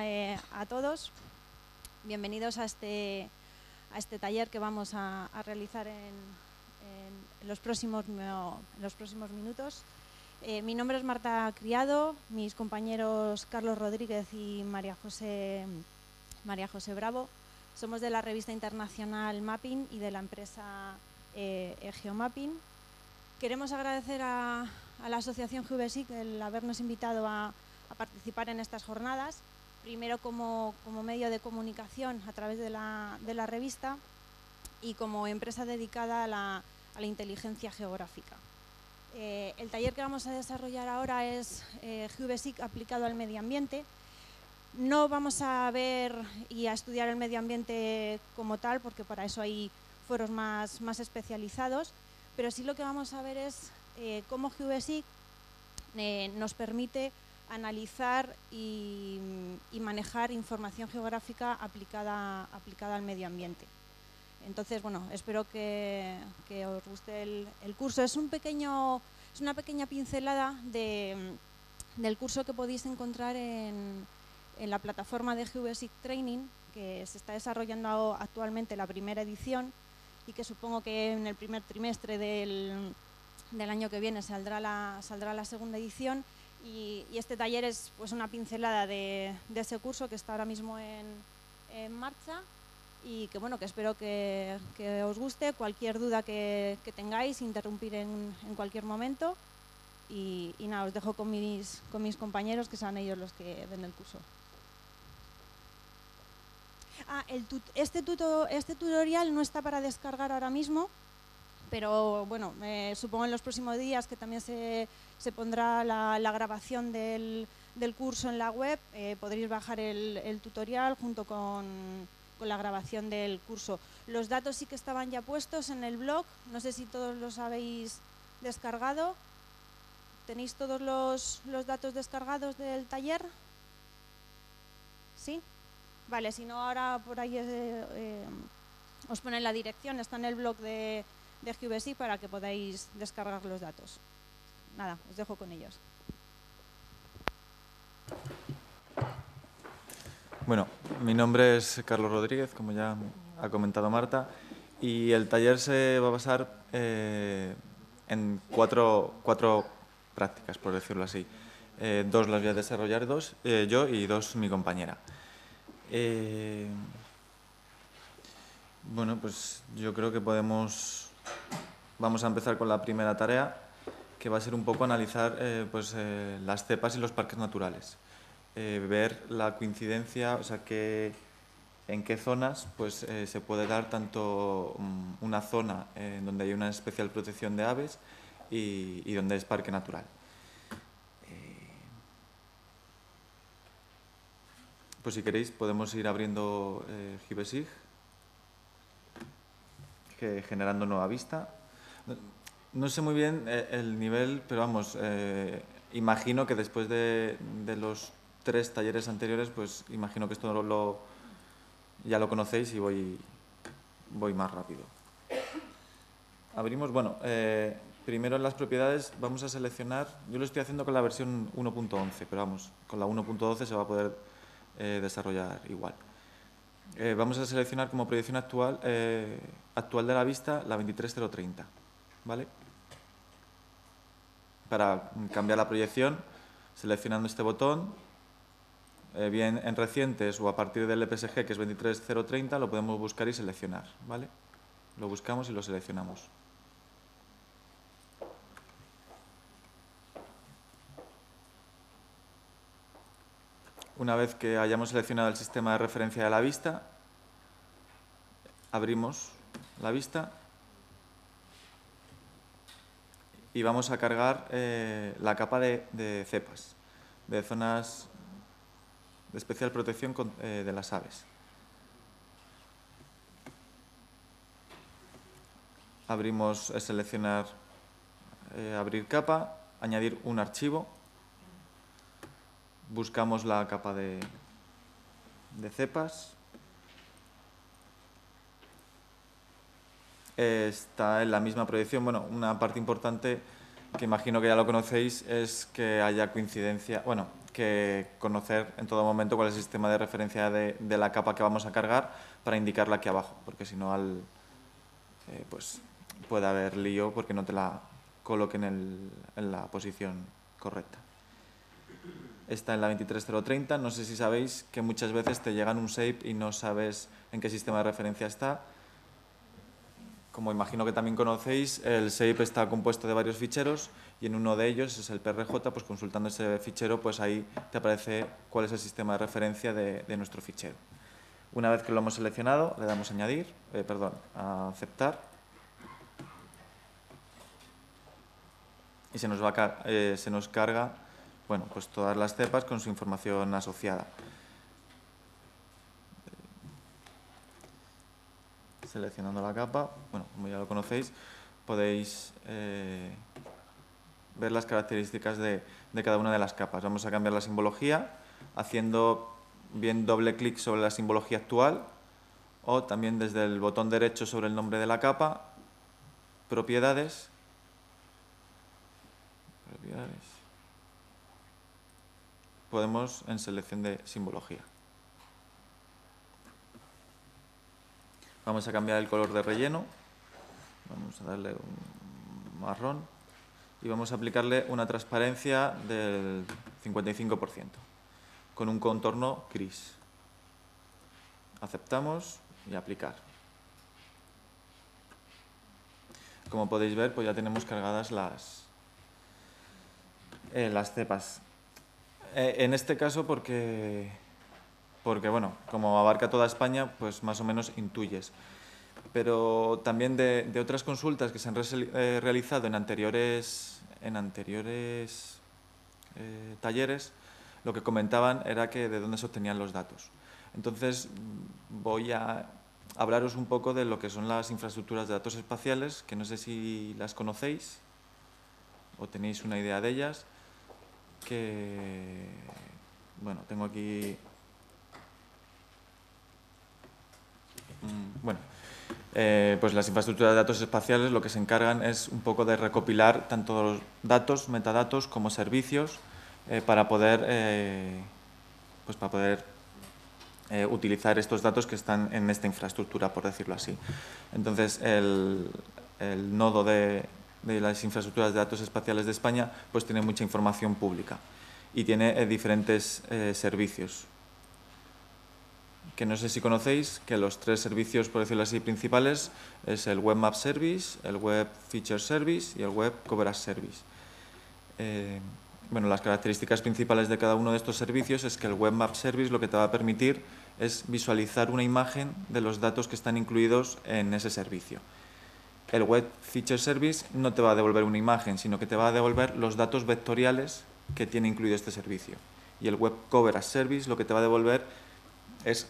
a todos. Bienvenidos a este taller que vamos a realizar en los próximos minutos. Mi nombre es Marta Criado, mis compañeros Carlos Rodríguez y María José Bravo. Somos de la revista internacional Mapping y de la empresa Geomapping. Queremos agradecer a la asociación GVSIC el habernos invitado a participar en estas jornadas, primero como medio de comunicación a través de la revista y como empresa dedicada a la inteligencia geográfica. El taller que vamos a desarrollar ahora es GVSIC aplicado al medio ambiente. No vamos a ver y a estudiar el medio ambiente como tal, porque para eso hay foros más especializados, pero sí lo que vamos a ver es cómo GVSIC nos permite analizar y manejar información geográfica aplicada al medio ambiente. Entonces, bueno, espero que os guste el curso. Es una pequeña pincelada del curso que podéis encontrar en la plataforma de GVSIC Training, que se está desarrollando actualmente la primera edición y que supongo que en el primer trimestre del año que viene saldrá la segunda edición. Y este taller es pues una pincelada de ese curso que está ahora mismo en marcha y que bueno, que espero que os guste. Cualquier duda que tengáis, interrumpir en cualquier momento y nada, os dejo con mis compañeros, que sean ellos los que den el curso. Este tutorial no está para descargar ahora mismo, pero bueno, supongo en los próximos días que también se pondrá la grabación del curso en la web. Podréis bajar el tutorial junto con la grabación del curso. Los datos sí que estaban ya puestos en el blog, no sé si todos los habéis descargado. ¿Tenéis todos los datos descargados del taller? ¿Sí? Vale, si no, ahora por ahí os ponen la dirección, está en el blog de GVSIC para que podáis descargar los datos. Nada, os dejo con ellos. Bueno, mi nombre es Carlos Rodríguez, como ya ha comentado Marta, y el taller se va a basar en cuatro prácticas, por decirlo así. Dos las voy a desarrollar yo y dos mi compañera. Bueno, pues yo creo que vamos a empezar con la primera tarea, que va a ser un poco analizar las cepas y los parques naturales. Ver la coincidencia, o sea, en qué zonas pues, se puede dar tanto una zona donde hay una especial protección de aves y donde es parque natural. Pues si queréis podemos ir abriendo GVSIC, generando nueva vista. No sé muy bien el nivel, pero vamos, imagino que después de los 3 talleres anteriores, pues imagino que esto ya lo conocéis y voy más rápido. Abrimos, bueno, primero en las propiedades vamos a seleccionar, yo lo estoy haciendo con la versión 1.11, pero vamos, con la 1.12 se va a poder desarrollar igual. Vamos a seleccionar como proyección actual de la vista la 23030, ¿vale? Para cambiar la proyección, seleccionando este botón, bien en recientes o a partir del EPSG, que es 23030, lo podemos buscar y seleccionar, ¿vale? Lo buscamos y lo seleccionamos. Una vez que hayamos seleccionado el sistema de referencia de la vista, abrimos la vista y vamos a cargar la capa de cepas, de zonas de especial protección de las aves. Abrimos, seleccionar, abrir capa, añadir un archivo, buscamos la capa de cepas, está en la misma proyección. Bueno, una parte importante que imagino que ya lo conocéis es que haya coincidencia, bueno, que conocer en todo momento cuál es el sistema de referencia de la capa que vamos a cargar para indicarla aquí abajo, porque si no pues puede haber lío porque no te la coloquen en la posición correcta. Está en la 23030, no sé si sabéis que muchas veces te llegan un shape y no sabes en qué sistema de referencia está. Como imagino que también conocéis, el shape está compuesto de varios ficheros y en uno de ellos es el PRJ, pues consultando ese fichero, pues ahí te aparece cuál es el sistema de referencia de nuestro fichero. Una vez que lo hemos seleccionado, le damos a aceptar y se nos carga, bueno, pues todas las cepas con su información asociada. Seleccionando la capa, bueno, como ya lo conocéis, podéis ver las características de cada una de las capas. Vamos a cambiar la simbología haciendo bien doble clic sobre la simbología actual o también desde el botón derecho sobre el nombre de la capa, propiedades, podemos en selección de simbología. Vamos a cambiar el color de relleno, vamos a darle un marrón y vamos a aplicarle una transparencia del 55% con un contorno gris. Aceptamos y aplicar. Como podéis ver, pues ya tenemos cargadas las cepas. En este caso porque bueno, como abarca toda España, pues más o menos intuyes. Pero también de otras consultas que se han realizado en anteriores talleres, lo que comentaban era que de dónde se obtenían los datos. Entonces, voy a hablaros un poco de lo que son las infraestructuras de datos espaciales, que no sé si las conocéis o tenéis una idea de ellas, que, bueno, tengo aquí... Bueno, pues las infraestructuras de datos espaciales lo que se encargan es un poco de recopilar tanto los datos, metadatos, como servicios para poder utilizar estos datos que están en esta infraestructura, por decirlo así. Entonces, el nodo de las infraestructuras de datos espaciales de España pues tiene mucha información pública y tiene diferentes servicios, que no sé si conocéis, que los tres servicios, por decirlo así, principales es el Web Map Service, el Web Feature Service y el Web Coverage Service. Bueno, las características principales de cada uno de estos servicios es que el Web Map Service lo que te va a permitir es visualizar una imagen de los datos que están incluidos en ese servicio. El Web Feature Service no te va a devolver una imagen, sino que te va a devolver los datos vectoriales que tiene incluido este servicio. Y el Web Coverage Service lo que te va a devolver es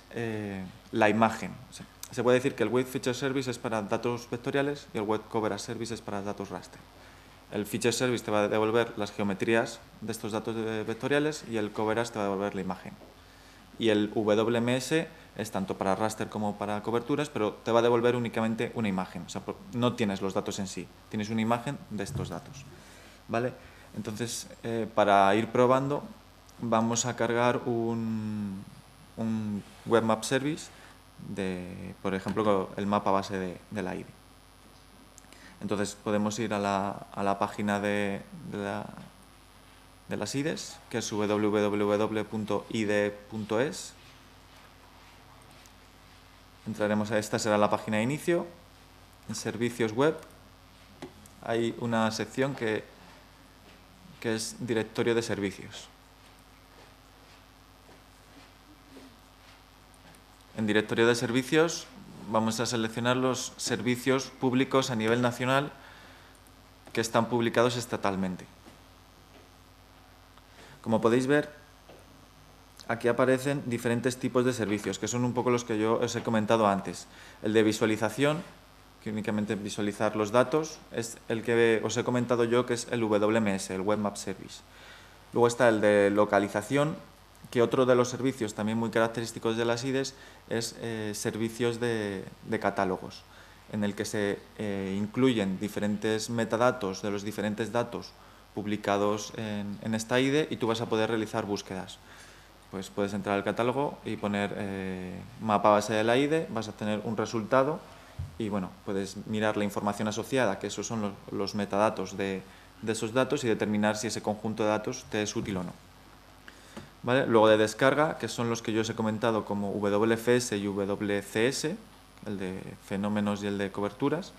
la imagen. O sea, se puede decir que el Web Feature Service es para datos vectoriales y el Web Coverage Service es para datos raster. El Feature Service te va a devolver las geometrías de estos datos vectoriales y el Coverage te va a devolver la imagen. Y el WMS es tanto para raster como para coberturas, pero te va a devolver únicamente una imagen. O sea, no tienes los datos en sí, tienes una imagen de estos datos. ¿Vale? Entonces, para ir probando, vamos a cargar un Web Map Service de, por ejemplo, el mapa base de la IDE. Entonces podemos ir a la página de las IDEs, que es www.ide.es. Entraremos a esta, será la página de inicio. En servicios web hay una sección que es directorio de servicios. En directorio de servicios vamos a seleccionar los servicios públicos a nivel nacional que están publicados estatalmente. Como podéis ver, aquí aparecen diferentes tipos de servicios, que son un poco los que yo os he comentado antes. El de visualización, que únicamente visualizar los datos, es el que os he comentado yo, que es el WMS, el Web Map Service. Luego está el de localización, que otro de los servicios también muy característicos de las IDEs es servicios de catálogos, en el que se incluyen diferentes metadatos de los diferentes datos publicados en esta IDE y tú vas a poder realizar búsquedas. Pues puedes entrar al catálogo y poner mapa base de la IDE, vas a tener un resultado y bueno, puedes mirar la información asociada, que esos son los metadatos de esos datos y determinar si ese conjunto de datos te es útil o no. ¿Vale? Luego de descarga, que son los que yo os he comentado como WFS y WCS, el de fenómenos y el de coberturas,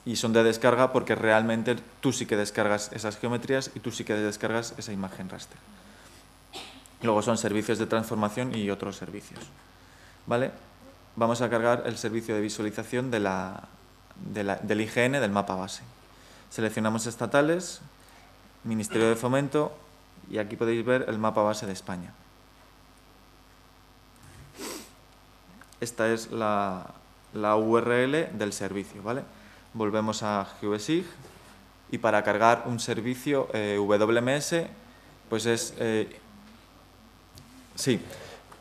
y son de descarga porque realmente tú sí que descargas esas geometrías y tú sí que descargas esa imagen raster. Luego son servicios de transformación y otros servicios. ¿Vale? Vamos a cargar el servicio de visualización del IGN, del mapa base. Seleccionamos estatales, Ministerio de Fomento, y aquí podéis ver el mapa base de España. Esta es la URL del servicio, ¿vale? Volvemos a GeoSig y para cargar un servicio WMS, pues es...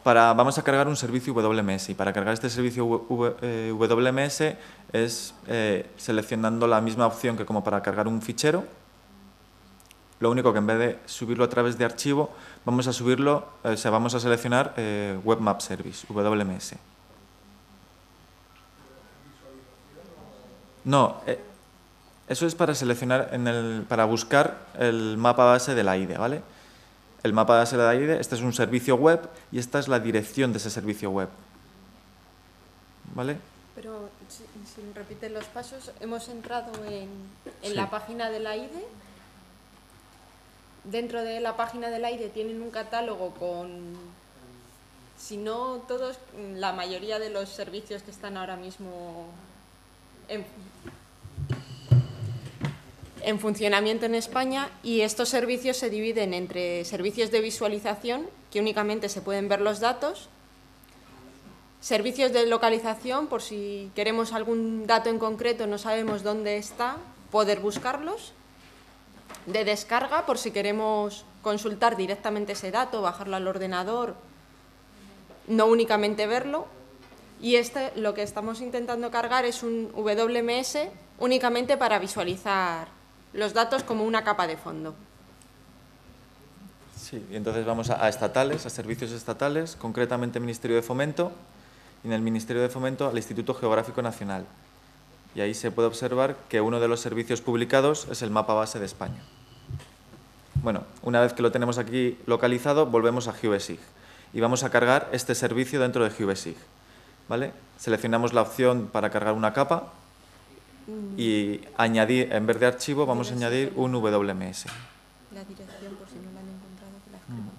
vamos a cargar un servicio WMS y para cargar este servicio WMS es seleccionando la misma opción que como para cargar un fichero. Lo único que en vez de subirlo a través de archivo, vamos a seleccionar Webmap Service, WMS. No, eso es para seleccionar, para buscar el mapa base de la IDE, ¿vale? El mapa base de la IDE, este es un servicio web y esta es la dirección de ese servicio web. ¿Vale? Pero si me repiten los pasos, hemos entrado en Sí. la página de la IDE. Dentro de la página de la IDE tienen un catálogo con, si no todos, la mayoría de los servicios que están ahora mismo en funcionamiento en España, y estos servicios se dividen entre servicios de visualización, que únicamente se pueden ver los datos, servicios de localización, por si queremos algún dato en concreto, no sabemos dónde está, poder buscarlos, de descarga, por si queremos consultar directamente ese dato, bajarlo al ordenador, no únicamente verlo. Y lo que estamos intentando cargar es un WMS únicamente para visualizar los datos como una capa de fondo. Sí, y entonces vamos a estatales, a servicios estatales, concretamente Ministerio de Fomento, y en el Ministerio de Fomento al Instituto Geográfico Nacional. Y ahí se puede observar que uno de los servicios publicados es el mapa base de España. Bueno, una vez que lo tenemos aquí localizado, volvemos a GeoSig y vamos a cargar este servicio dentro de GeoSig. ¿Vale? Seleccionamos la opción para cargar una capa y añadir, en vez de archivo, vamos a añadir un WMS. La dirección, por si no la han encontrado, que la escribo.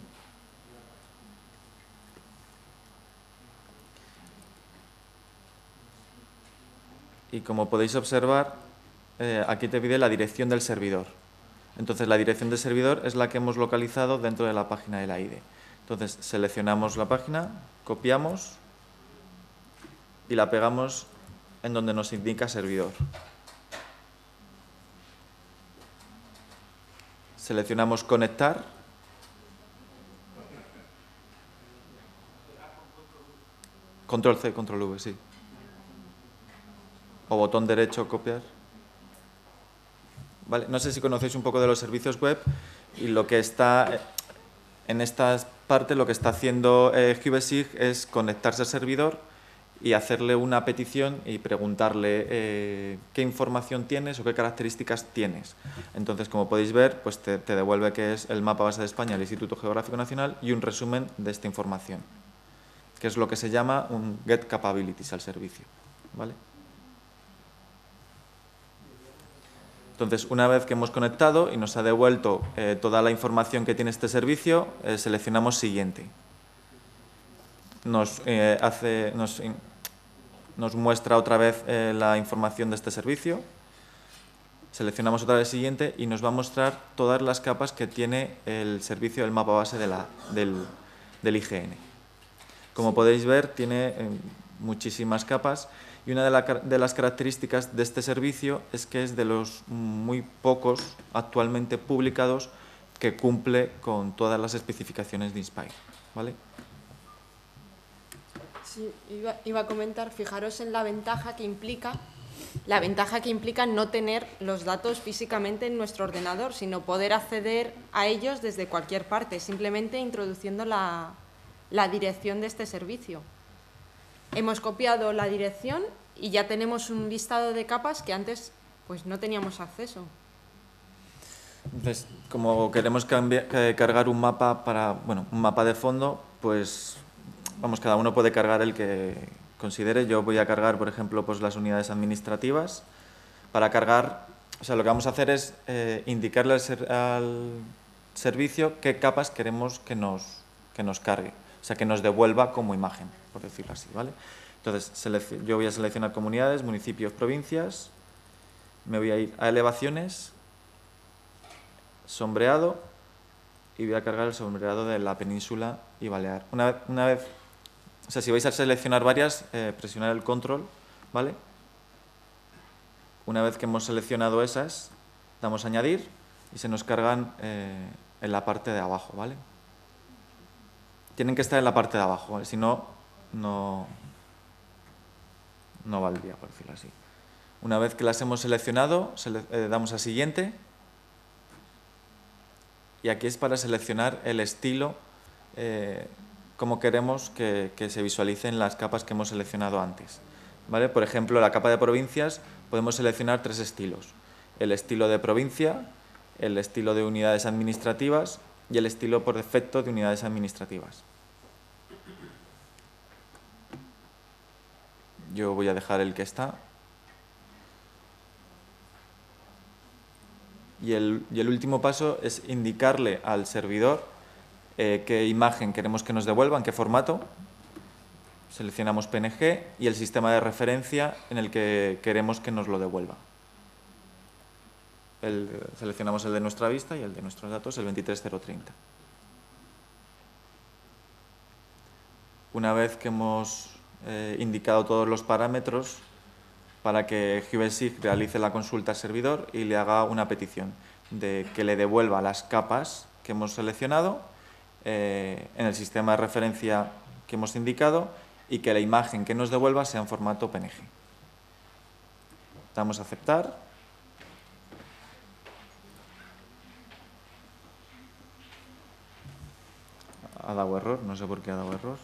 Y como podéis observar, aquí te pide la dirección del servidor. Entonces, la dirección del servidor es la que hemos localizado dentro de la página de la IDE. Entonces, seleccionamos la página, copiamos y la pegamos en donde nos indica servidor. Seleccionamos conectar. Control C, Control V, sí. O botón derecho, copiar. Vale, no sé si conocéis un poco de los servicios web y lo que está en esta parte, lo que está haciendo GeoSig es conectarse al servidor y hacerle una petición y preguntarle qué información tienes o qué características tienes. Entonces, como podéis ver, pues te devuelve que es el mapa base de España del Instituto Geográfico Nacional y un resumen de esta información, que es lo que se llama un Get Capabilities al servicio. ¿Vale? Entonces, una vez que hemos conectado y nos ha devuelto toda la información que tiene este servicio, seleccionamos Siguiente. Nos muestra otra vez la información de este servicio. Seleccionamos otra vez Siguiente y nos va a mostrar todas las capas que tiene el servicio del mapa base del IGN. Como podéis ver, tiene muchísimas capas. Y una de las características de este servicio es que es de los muy pocos actualmente publicados que cumple con todas las especificaciones de Inspire. ¿Vale? Sí, iba a comentar, fijaros en la ventaja que implica La ventaja que implica no tener los datos físicamente en nuestro ordenador, sino poder acceder a ellos desde cualquier parte, simplemente introduciendo la dirección de este servicio. Hemos copiado la dirección y ya tenemos un listado de capas que antes pues no teníamos acceso. Entonces, como queremos cargar un mapa un mapa de fondo, pues vamos, cada uno puede cargar el que considere. Yo voy a cargar, por ejemplo, pues las unidades administrativas. Para cargar, o sea, lo que vamos a hacer es indicarle al servicio qué capas queremos que nos cargue, o sea, que nos devuelva como imagen, por decirlo así, ¿vale? Entonces, yo voy a seleccionar comunidades, municipios, provincias, me voy a ir a elevaciones, sombreado, y voy a cargar el sombreado de la península y Balear. Una vez, o sea, si vais a seleccionar varias, presionar el control, ¿vale? Una vez que hemos seleccionado esas, damos a añadir y se nos cargan en la parte de abajo, ¿vale? Tienen que estar en la parte de abajo, ¿vale? Si no, no valdría, por decirlo así. Una vez que las hemos seleccionado, damos a siguiente. Y aquí es para seleccionar el estilo, como queremos que se visualicen las capas que hemos seleccionado antes, ¿vale? Por ejemplo, la capa de provincias podemos seleccionar 3 estilos. El estilo de provincia, el estilo de unidades administrativas y el estilo por defecto de unidades administrativas. Yo voy a dejar el que está. Y el último paso es indicarle al servidor qué imagen queremos que nos devuelva, en qué formato. Seleccionamos PNG y el sistema de referencia en el que queremos que nos lo devuelva. Seleccionamos el de nuestra vista y el de nuestros datos, el 23030. Una vez que hemos indicado todos los parámetros, para que GBSIG realice la consulta al servidor y le haga una petición de que le devuelva las capas que hemos seleccionado en el sistema de referencia que hemos indicado y que la imagen que nos devuelva sea en formato PNG. Damos a aceptar. Ha dado error, no sé por qué ha dado error.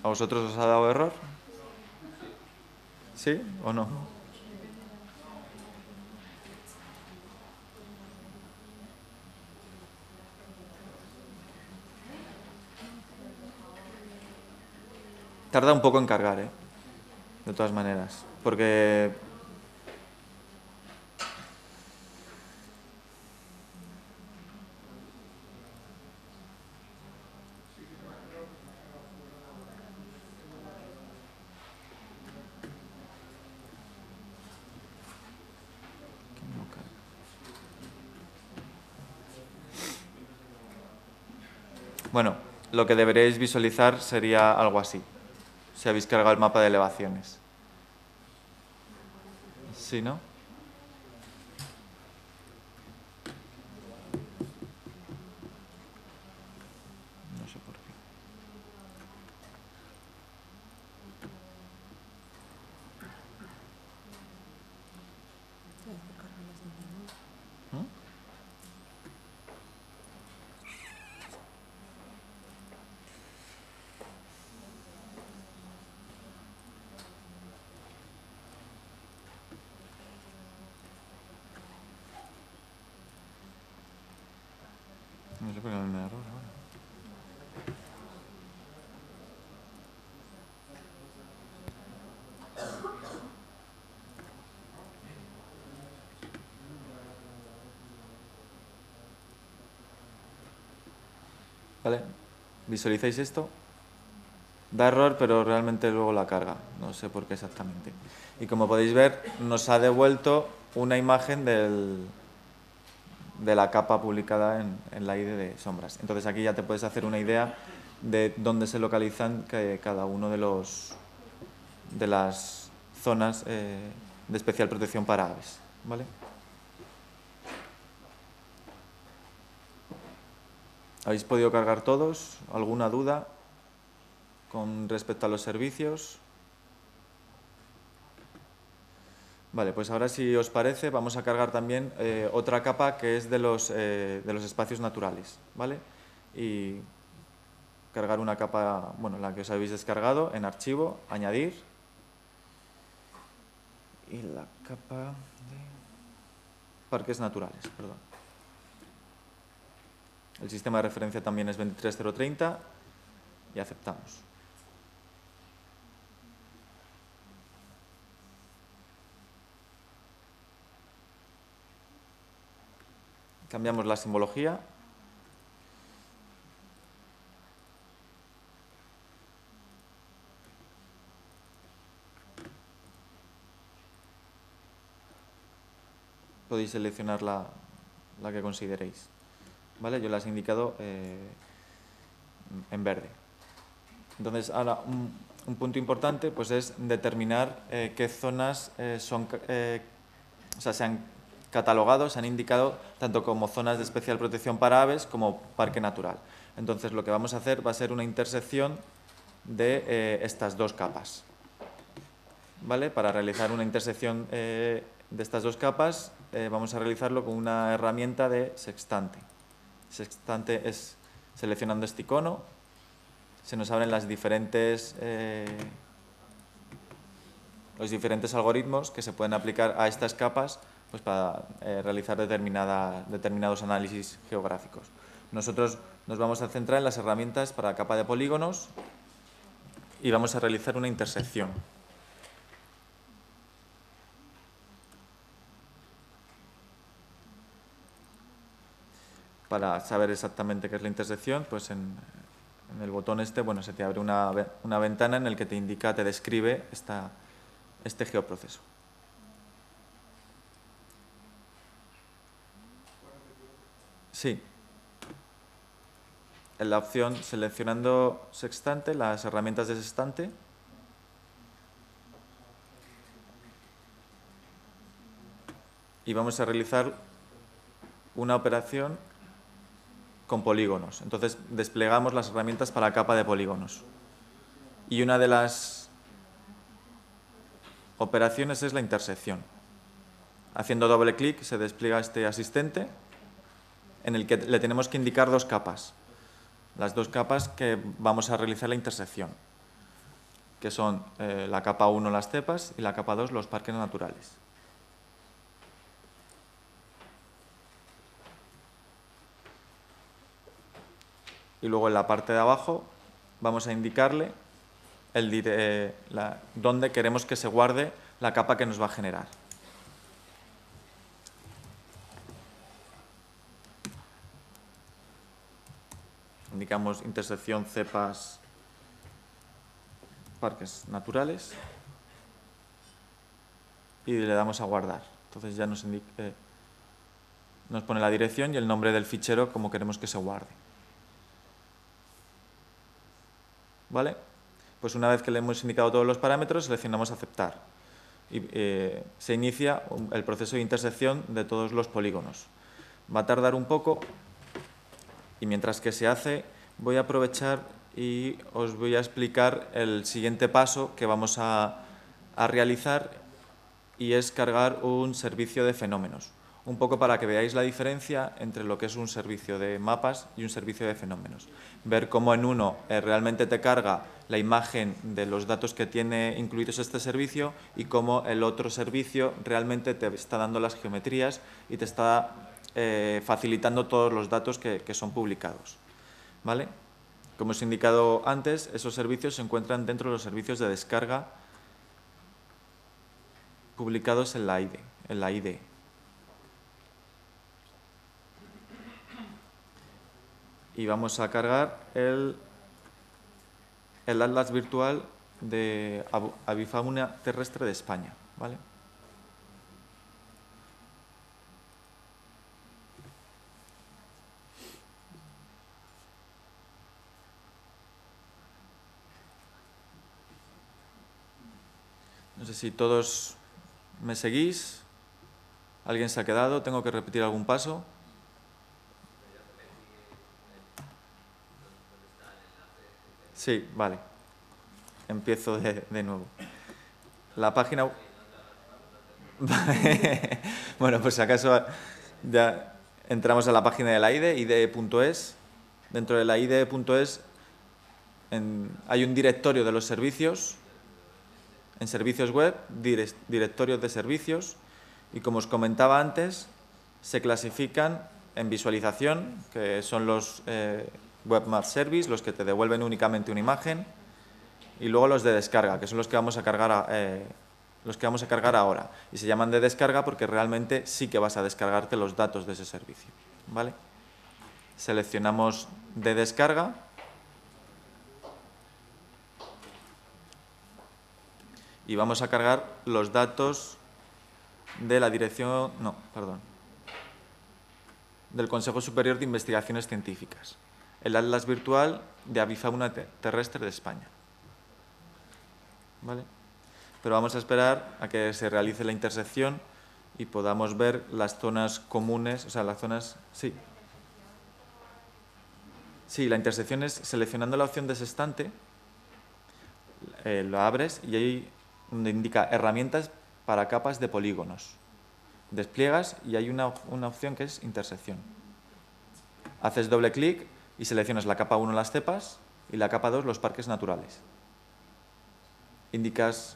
¿A vosotros os ha dado error? ¿Sí o no? Tarda un poco en cargar, de todas maneras, porque bueno, lo que deberéis visualizar sería algo así, si habéis cargado el mapa de elevaciones. ¿Sí, no? No sé por qué. ¿Mm? No sé por qué no me da error ahora. ¿Vale? ¿Visualizáis esto? Da error, pero realmente luego la carga. No sé por qué exactamente. Y como podéis ver, nos ha devuelto una imagen de la capa publicada en la IDE de sombras. Entonces aquí ya te puedes hacer una idea de dónde se localizan cada uno de las zonas de especial protección para aves, ¿vale? ¿Habéis podido cargar todos? ¿Alguna duda? con respecto a los servicios. Vale, pues ahora si os parece vamos a cargar también otra capa que es de los espacios naturales, ¿vale? Y cargar una capa, bueno, la que os habéis descargado en archivo, añadir. Y la capa de parques naturales, perdón. El sistema de referencia también es 23030 y aceptamos. Cambiamos la simbología. Podéis seleccionar la que consideréis. ¿Vale? Yo las he indicado en verde. Entonces, ahora un punto importante pues es determinar qué zonas se han catalogado, se han indicado tanto como zonas de especial protección para aves como parque natural. Entonces, lo que vamos a hacer va a ser una intersección de estas dos capas. ¿Vale? Para realizar una intersección de estas dos capas, vamos a realizarlo con una herramienta de sextante. Sextante es seleccionando este icono, se nos abren los diferentes algoritmos que se pueden aplicar a estas capas pues para realizar determinados análisis geográficos. Nosotros nos vamos a centrar en las herramientas para la capa de polígonos y vamos a realizar una intersección. Para saber exactamente qué es la intersección, pues en el botón bueno, se te abre una ventana en la que te indica, te describe este geoproceso. Sí. En la opción seleccionando sextante, las herramientas de sextante. Y vamos a realizar una operación con polígonos. Entonces, desplegamos las herramientas para la capa de polígonos. Y una de las operaciones es la intersección. Haciendo doble clic se despliega este asistente en el que le tenemos que indicar dos capas. Las dos capas que vamos a realizar la intersección, que son la capa 1 las cepas y la capa 2 los parques naturales. Y luego en la parte de abajo vamos a indicarle dónde queremos que se guarde la capa que nos va a generar. Indicamos intersección cepas parques naturales y le damos a guardar. Entonces ya nos pone la dirección y el nombre del fichero como queremos que se guarde. ¿Vale? Pues una vez que le hemos indicado todos los parámetros, seleccionamos aceptar. Y se inicia el proceso de intersección de todos los polígonos. Va a tardar un poco y mientras que se hace voy a aprovechar y os voy a explicar el siguiente paso que vamos a realizar y es cargar un servicio de fenómenos. Un poco para que veáis la diferencia entre lo que es un servicio de mapas y un servicio de fenómenos. Ver cómo en uno realmente te carga la imagen de los datos que tiene incluidos este servicio y cómo el otro servicio realmente te está dando las geometrías y te está facilitando todos los datos que son publicados. ¿Vale? Como os he indicado antes, esos servicios se encuentran dentro de los servicios de descarga publicados en la IDE. Y vamos a cargar el Atlas virtual de avifauna terrestre de España, ¿vale? No sé si todos me seguís. ¿Alguien se ha quedado? ¿Tengo que repetir algún paso? Sí, vale. empiezo de nuevo. La página... Bueno, pues si acaso ya entramos a la página de la IDE, ide.es. Dentro de la ide.es hay un directorio de los servicios, en servicios web, directorios de servicios, y como os comentaba antes, se clasifican en visualización, que son los Webmaster Service, los que te devuelven únicamente una imagen, y luego los de descarga, que son los que vamos a cargar ahora. Y se llaman de descarga porque realmente sí que vas a descargarte los datos de ese servicio, ¿vale? Seleccionamos de descarga. Y vamos a cargar los datos de la dirección... No, perdón. Del Consejo Superior de Investigaciones Científicas. El atlas virtual de avifauna terrestre de España. ¿Vale? Pero vamos a esperar a que se realice la intersección y podamos ver las zonas comunes, o sea, las zonas... Sí. Sí, la intersección es seleccionando la opción de ese estante, lo abres y ahí donde indica herramientas para capas de polígonos. Despliegas y hay una opción que es intersección. Haces doble clic y seleccionas la capa 1 las cepas y la capa 2 los parques naturales. Indicas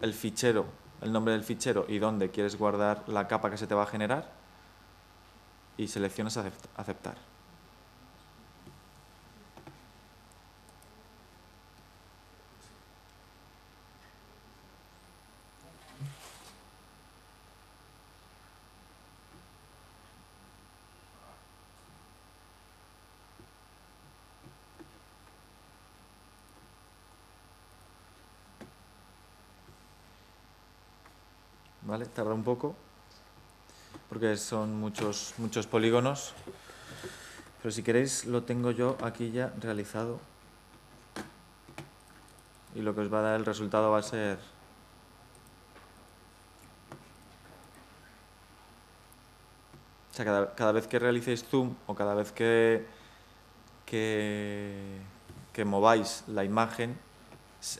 el fichero, el nombre del fichero y dónde quieres guardar la capa que se te va a generar y seleccionas aceptar. ¿Vale? Tarda un poco porque son muchos polígonos, pero si queréis lo tengo yo aquí ya realizado y lo que os va a dar el resultado va a ser o sea, cada vez que realicéis zoom o cada vez que mováis la imagen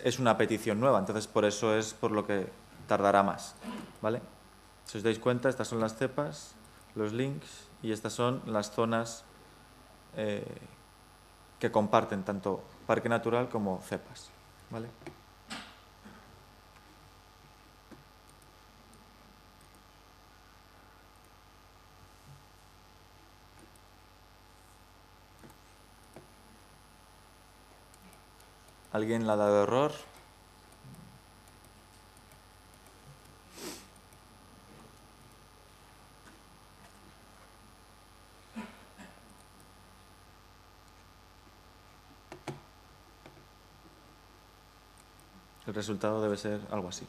es una petición nueva, entonces por eso es por lo que tardará más, ¿vale? Si os dais cuenta, estas son las cepas, los links y estas son las zonas que comparten tanto parque natural como cepas, ¿vale? ¿Alguien le ha dado error? El resultado debe ser algo así.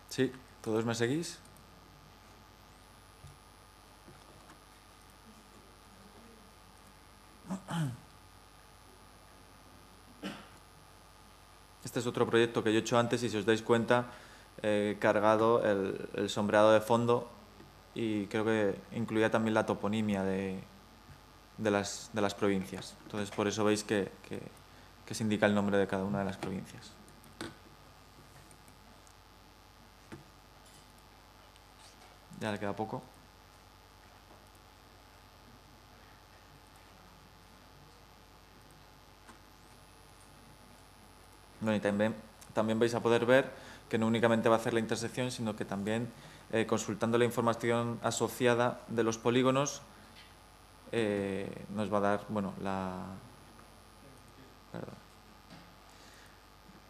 ¿Sí? ¿Todos me seguís? Este es otro proyecto que yo he hecho antes y si os dais cuenta he cargado el sombreado de fondo y creo que incluía también la toponimia de las provincias. Entonces por eso veis que se indica el nombre de cada una de las provincias. Ya le queda poco. Bueno, y también vais a poder ver que no únicamente va a hacer la intersección, sino que también consultando la información asociada de los polígonos nos va a dar, bueno,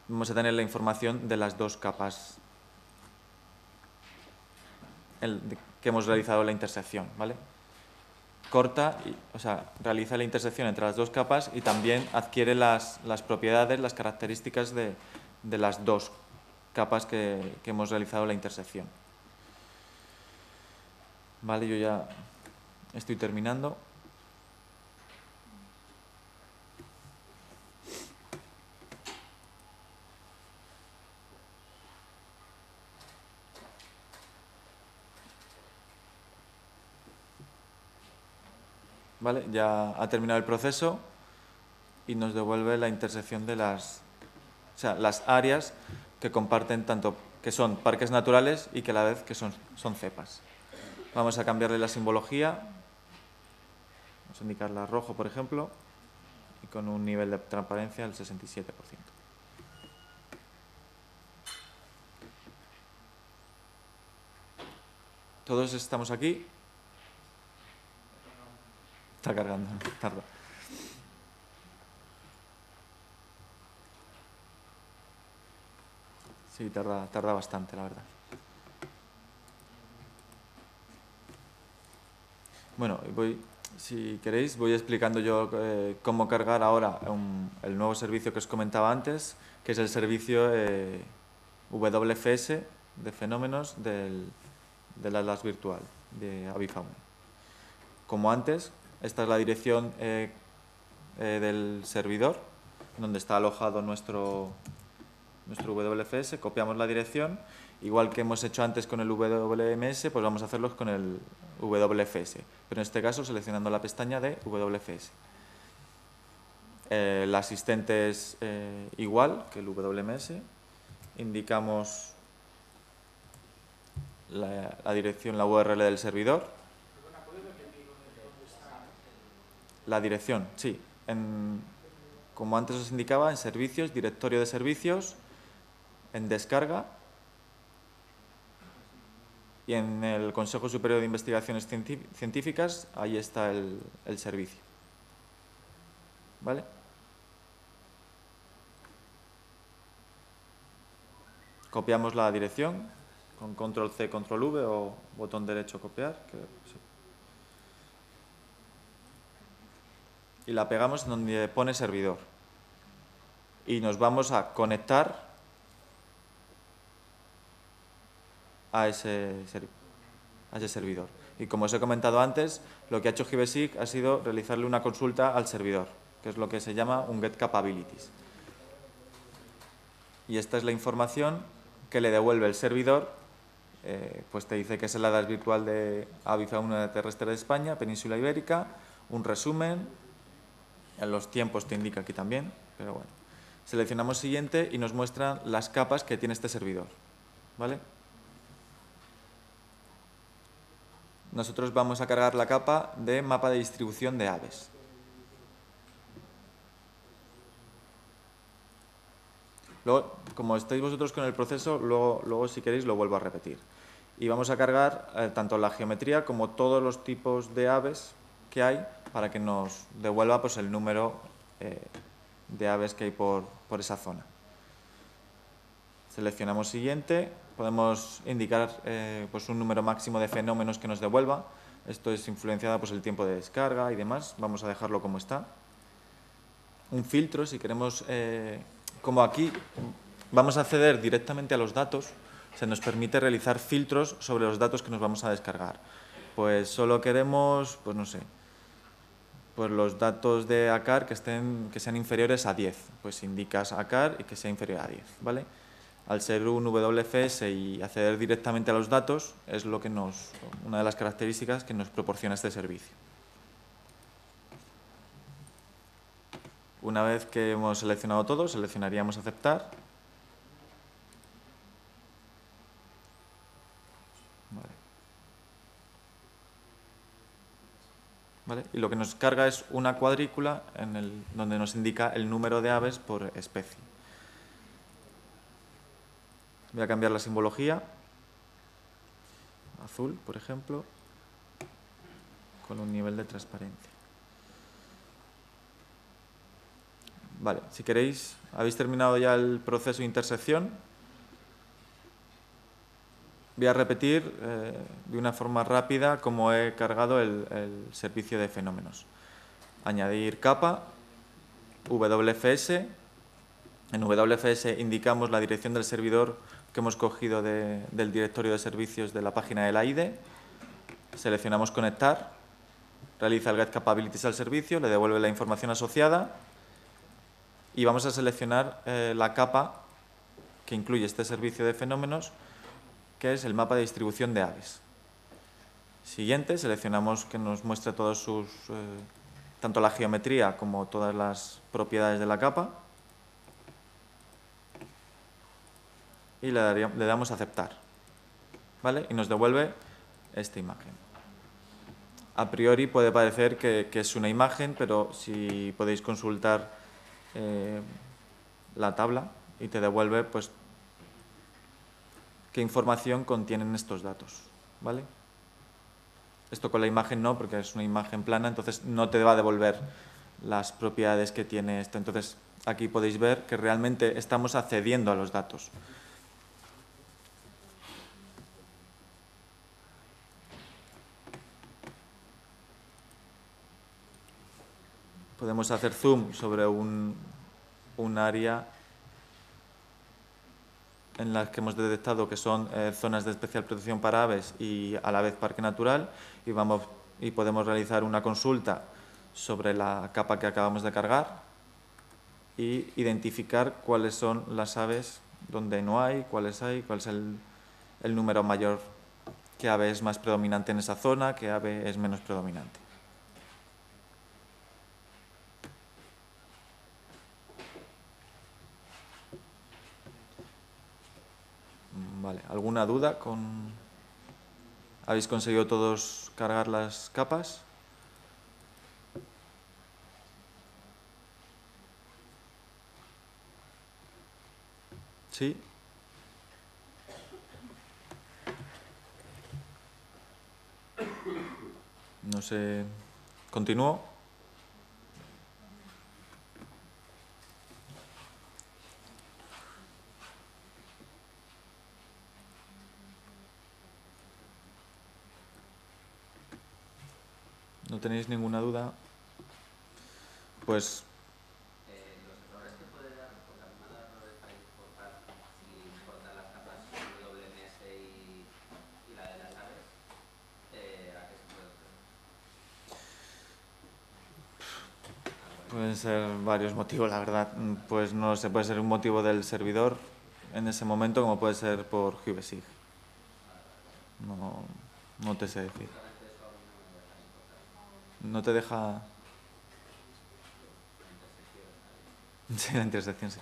vamos a tener la información de las dos capas que hemos realizado la intersección, ¿vale? Corta, o sea, realiza la intersección entre las dos capas y también adquiere las propiedades, las características de las dos capas que hemos realizado la intersección. Vale, yo ya estoy terminando. ¿vale? Ya ha terminado el proceso y nos devuelve la intersección de las áreas que comparten tanto que son parques naturales y que a la vez que son cepas. Vamos a cambiarle la simbología, vamos a indicarla rojo, por ejemplo, y con un nivel de transparencia del 67%. Todos estamos aquí. Está cargando, tarda. Sí, tarda bastante, la verdad. Bueno, si queréis, voy explicando yo cómo cargar ahora el nuevo servicio que os comentaba antes, que es el servicio WFS de fenómenos del Atlas virtual de Avifauna. Como antes, esta es la dirección del servidor, donde está alojado nuestro WFS. Copiamos la dirección, igual que hemos hecho antes con el WMS, pues vamos a hacerlo con el WFS, pero en este caso seleccionando la pestaña de WFS. El asistente es igual que el WMS, indicamos la dirección, la URL del servidor. La dirección, sí. Como antes os indicaba, en servicios, directorio de servicios, en descarga y en el Consejo Superior de Investigaciones Científicas, ahí está el servicio. ¿Vale? Copiamos la dirección con control C, control V o botón derecho copiar. Sí. Y la pegamos en donde pone servidor. Y nos vamos a conectar a ese servidor. Y como os he comentado antes, lo que ha hecho GBSIG ha sido realizarle una consulta al servidor, que es lo que se llama un get capabilities. Y esta es la información que le devuelve el servidor, pues te dice que es el Atlas virtual de Avifauna terrestre de España, península ibérica, un resumen, en los tiempos te indica aquí también, pero bueno. Seleccionamos siguiente y nos muestran las capas que tiene este servidor, ¿vale? Nosotros vamos a cargar la capa de mapa de distribución de aves. Luego, como estáis vosotros con el proceso, luego si queréis lo vuelvo a repetir. Y vamos a cargar tanto la geometría como todos los tipos de aves que hay para que nos devuelva pues, el número de aves que hay por esa zona. Seleccionamos siguiente, podemos indicar pues un número máximo de fenómenos que nos devuelva. Esto es influenciado pues, el tiempo de descarga y demás, vamos a dejarlo como está. Un filtro, si queremos, como aquí vamos a acceder directamente a los datos, se nos permite realizar filtros sobre los datos que nos vamos a descargar. Pues solo queremos, pues no sé, pues los datos de ACAR que sean inferiores a 10. Pues indicas ACAR y que sea inferior a 10, ¿vale? Al ser un WFS y acceder directamente a los datos es una de las características que nos proporciona este servicio. Una vez que hemos seleccionado todo, seleccionaríamos aceptar. ¿Vale? Y lo que nos carga es una cuadrícula donde nos indica el número de aves por especie. Voy a cambiar la simbología. Azul, por ejemplo, con un nivel de transparencia. Vale, si queréis, habéis terminado ya el proceso de intersección. Voy a repetir de una forma rápida cómo he cargado el servicio de fenómenos. Añadir capa, WFS. En WFS indicamos la dirección del servidor que hemos cogido del directorio de servicios de la página de la AIDE. Seleccionamos conectar, realiza el get capabilities al servicio, le devuelve la información asociada y vamos a seleccionar la capa que incluye este servicio de fenómenos, que es el mapa de distribución de aves. Siguiente, seleccionamos que nos muestre todos sus tanto la geometría como todas las propiedades de la capa. Y le damos a aceptar, ¿vale? Y nos devuelve esta imagen. A priori puede parecer que es una imagen, pero si podéis consultar la tabla y te devuelve pues qué información contienen estos datos, ¿vale? Esto con la imagen no, porque es una imagen plana, entonces no te va a devolver las propiedades que tiene esto. Entonces aquí podéis ver que realmente estamos accediendo a los datos. Podemos hacer zoom sobre un área en la que hemos detectado que son zonas de especial protección para aves y a la vez parque natural, y podemos realizar una consulta sobre la capa que acabamos de cargar y identificar cuáles son las aves donde no hay, cuál es el número mayor, qué ave es más predominante en esa zona, qué ave es menos predominante. Vale, ¿alguna duda con...? ¿Habéis conseguido todos cargar las capas? ¿Sí? No sé... ¿Continúo? ¿No tenéis ninguna duda? Pues... los errores que puede dar, porque a mí me ha dado errores para importar, si importar las capas WMS y la de las aves, ¿a qué se puede hacer? Pueden ser varios motivos, la verdad. Pues no sé, puede ser un motivo del servidor en ese momento, como puede ser por GVSig. No te sé decir. No te deja... Sí, la intersección, sí.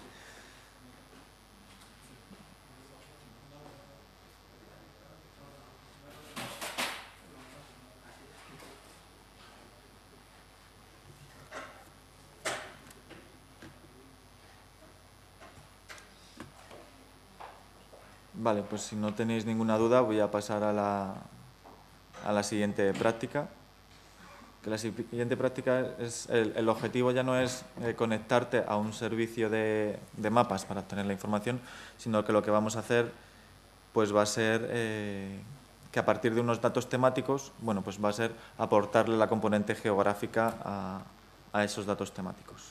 Vale, pues si no tenéis ninguna duda voy a pasar a la siguiente práctica. Que la siguiente práctica es el objetivo ya no es conectarte a un servicio de mapas para obtener la información, sino que lo que vamos a hacer pues va a ser que a partir de unos datos temáticos, bueno, pues va a ser aportarle la componente geográfica a esos datos temáticos.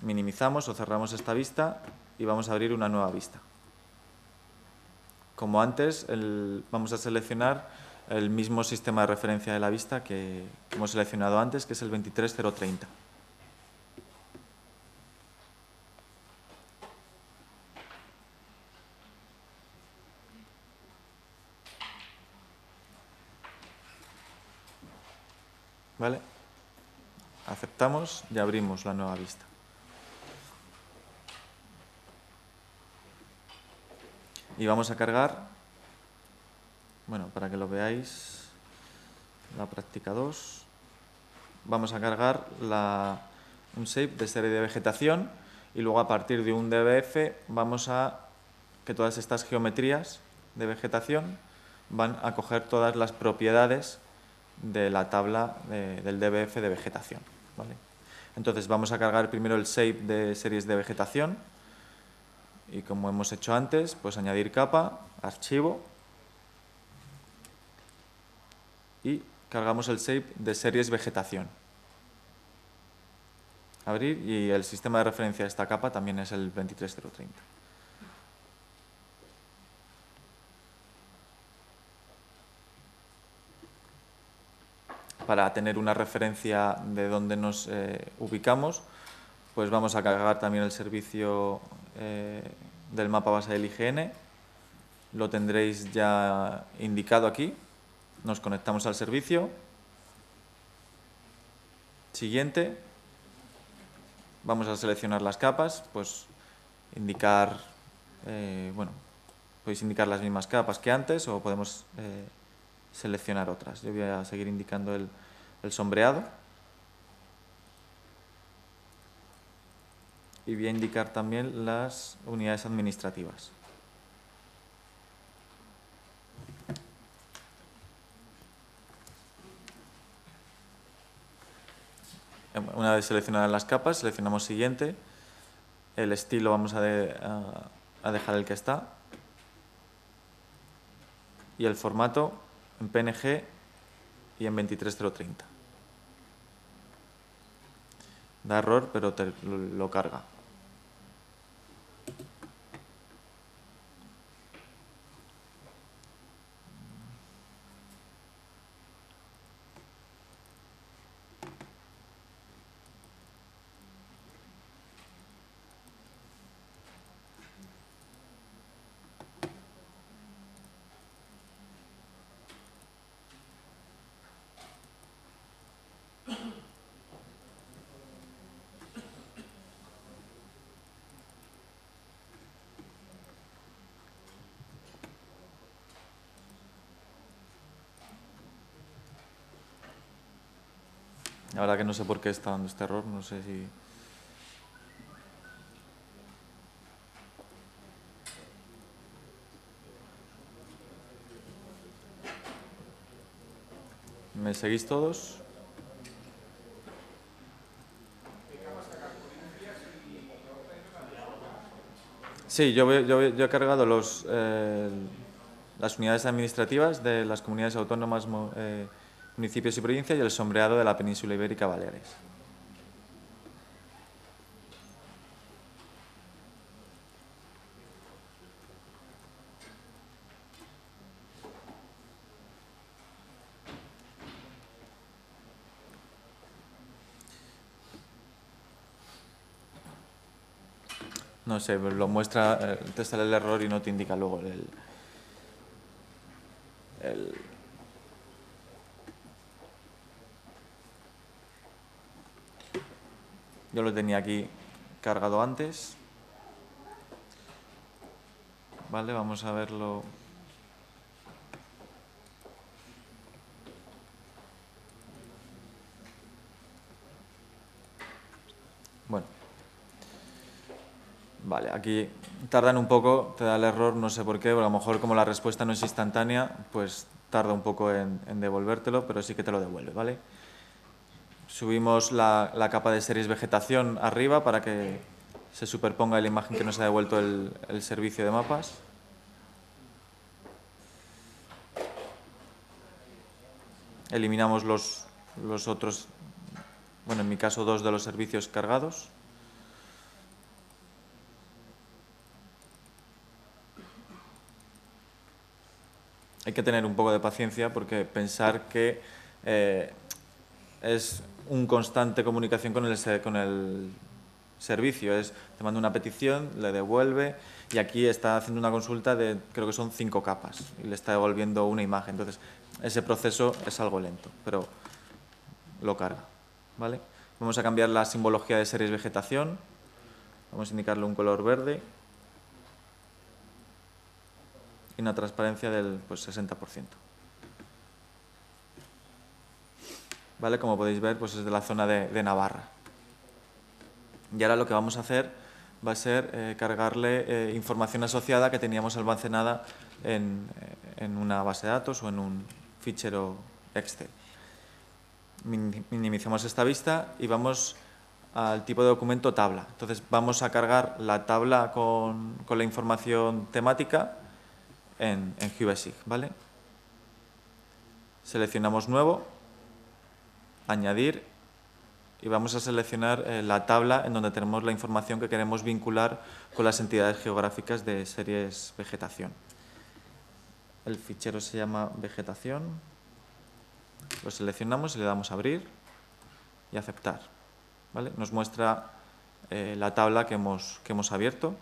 Minimizamos o cerramos esta vista y vamos a abrir una nueva vista. Como antes, vamos a seleccionar el mismo sistema de referencia de la vista que hemos seleccionado antes, que es el 23030. ¿Vale? Aceptamos y abrimos la nueva vista. Y vamos a cargar, bueno, para que lo veáis, la práctica 2. Vamos a cargar un shape de serie de vegetación y luego a partir de un DBF vamos a que todas estas geometrías de vegetación van a coger todas las propiedades de la tabla del DBF de vegetación, ¿vale? Entonces vamos a cargar primero el shape de series de vegetación y, como hemos hecho antes, pues añadir capa, archivo, y cargamos el shape de series vegetación. Abrir, y el sistema de referencia de esta capa también es el 23030. Para tener una referencia de dónde nos ubicamos, pues vamos a cargar también el servicio del mapa base del IGN. Lo tendréis ya indicado aquí. Nos conectamos al servicio Siguiente. Vamos a seleccionar las capas, pues indicar, bueno, podéis indicar las mismas capas que antes o podemos seleccionar otras. Yo voy a seguir indicando el sombreado. Y voy a indicar también las unidades administrativas. Una vez seleccionadas las capas, seleccionamos siguiente. El estilo vamos a dejar el que está. Y el formato en PNG y en 23030. Da error, pero lo carga. La verdad que no sé por qué está dando este error, no sé si... ¿Me seguís todos? Sí, yo he cargado las unidades administrativas de las comunidades autónomas, municipios y provincias y el sombreado de la península ibérica Baleares. No sé, lo muestra, te sale el error y no te indica luego Yo lo tenía aquí cargado antes. Vale, vamos a verlo. Bueno. Vale, aquí tardan un poco, te da el error, no sé por qué, pero a lo mejor como la respuesta no es instantánea, pues tarda un poco en devolvértelo, pero sí que te lo devuelve, ¿vale? Subimos la capa de series vegetación arriba para que se superponga la imagen que nos ha devuelto el servicio de mapas. Eliminamos los otros, bueno, en mi caso 2 de los servicios cargados. Hay que tener un poco de paciencia porque pensar que es un constante comunicación con el servicio. Te manda una petición, le devuelve y aquí está haciendo una consulta de, creo que son 5 capas y le está devolviendo una imagen. Entonces, ese proceso es algo lento, pero lo carga, ¿vale? Vamos a cambiar la simbología de series vegetación. Vamos a indicarle un color verde y una transparencia del 60%. ¿Vale? Como podéis ver, pues es de la zona de Navarra. Y ahora lo que vamos a hacer va a ser cargarle información asociada que teníamos almacenada en una base de datos o en un fichero Excel. Minimizamos esta vista y vamos al tipo de documento tabla. Entonces vamos a cargar la tabla con la información temática en GeoBasic, ¿vale? Seleccionamos nuevo, añadir y vamos a seleccionar la tabla en donde tenemos la información que queremos vincular con las entidades geográficas de series vegetación. El fichero se llama vegetación, lo seleccionamos y le damos a abrir y aceptar, ¿vale? Nos muestra la tabla que hemos abierto.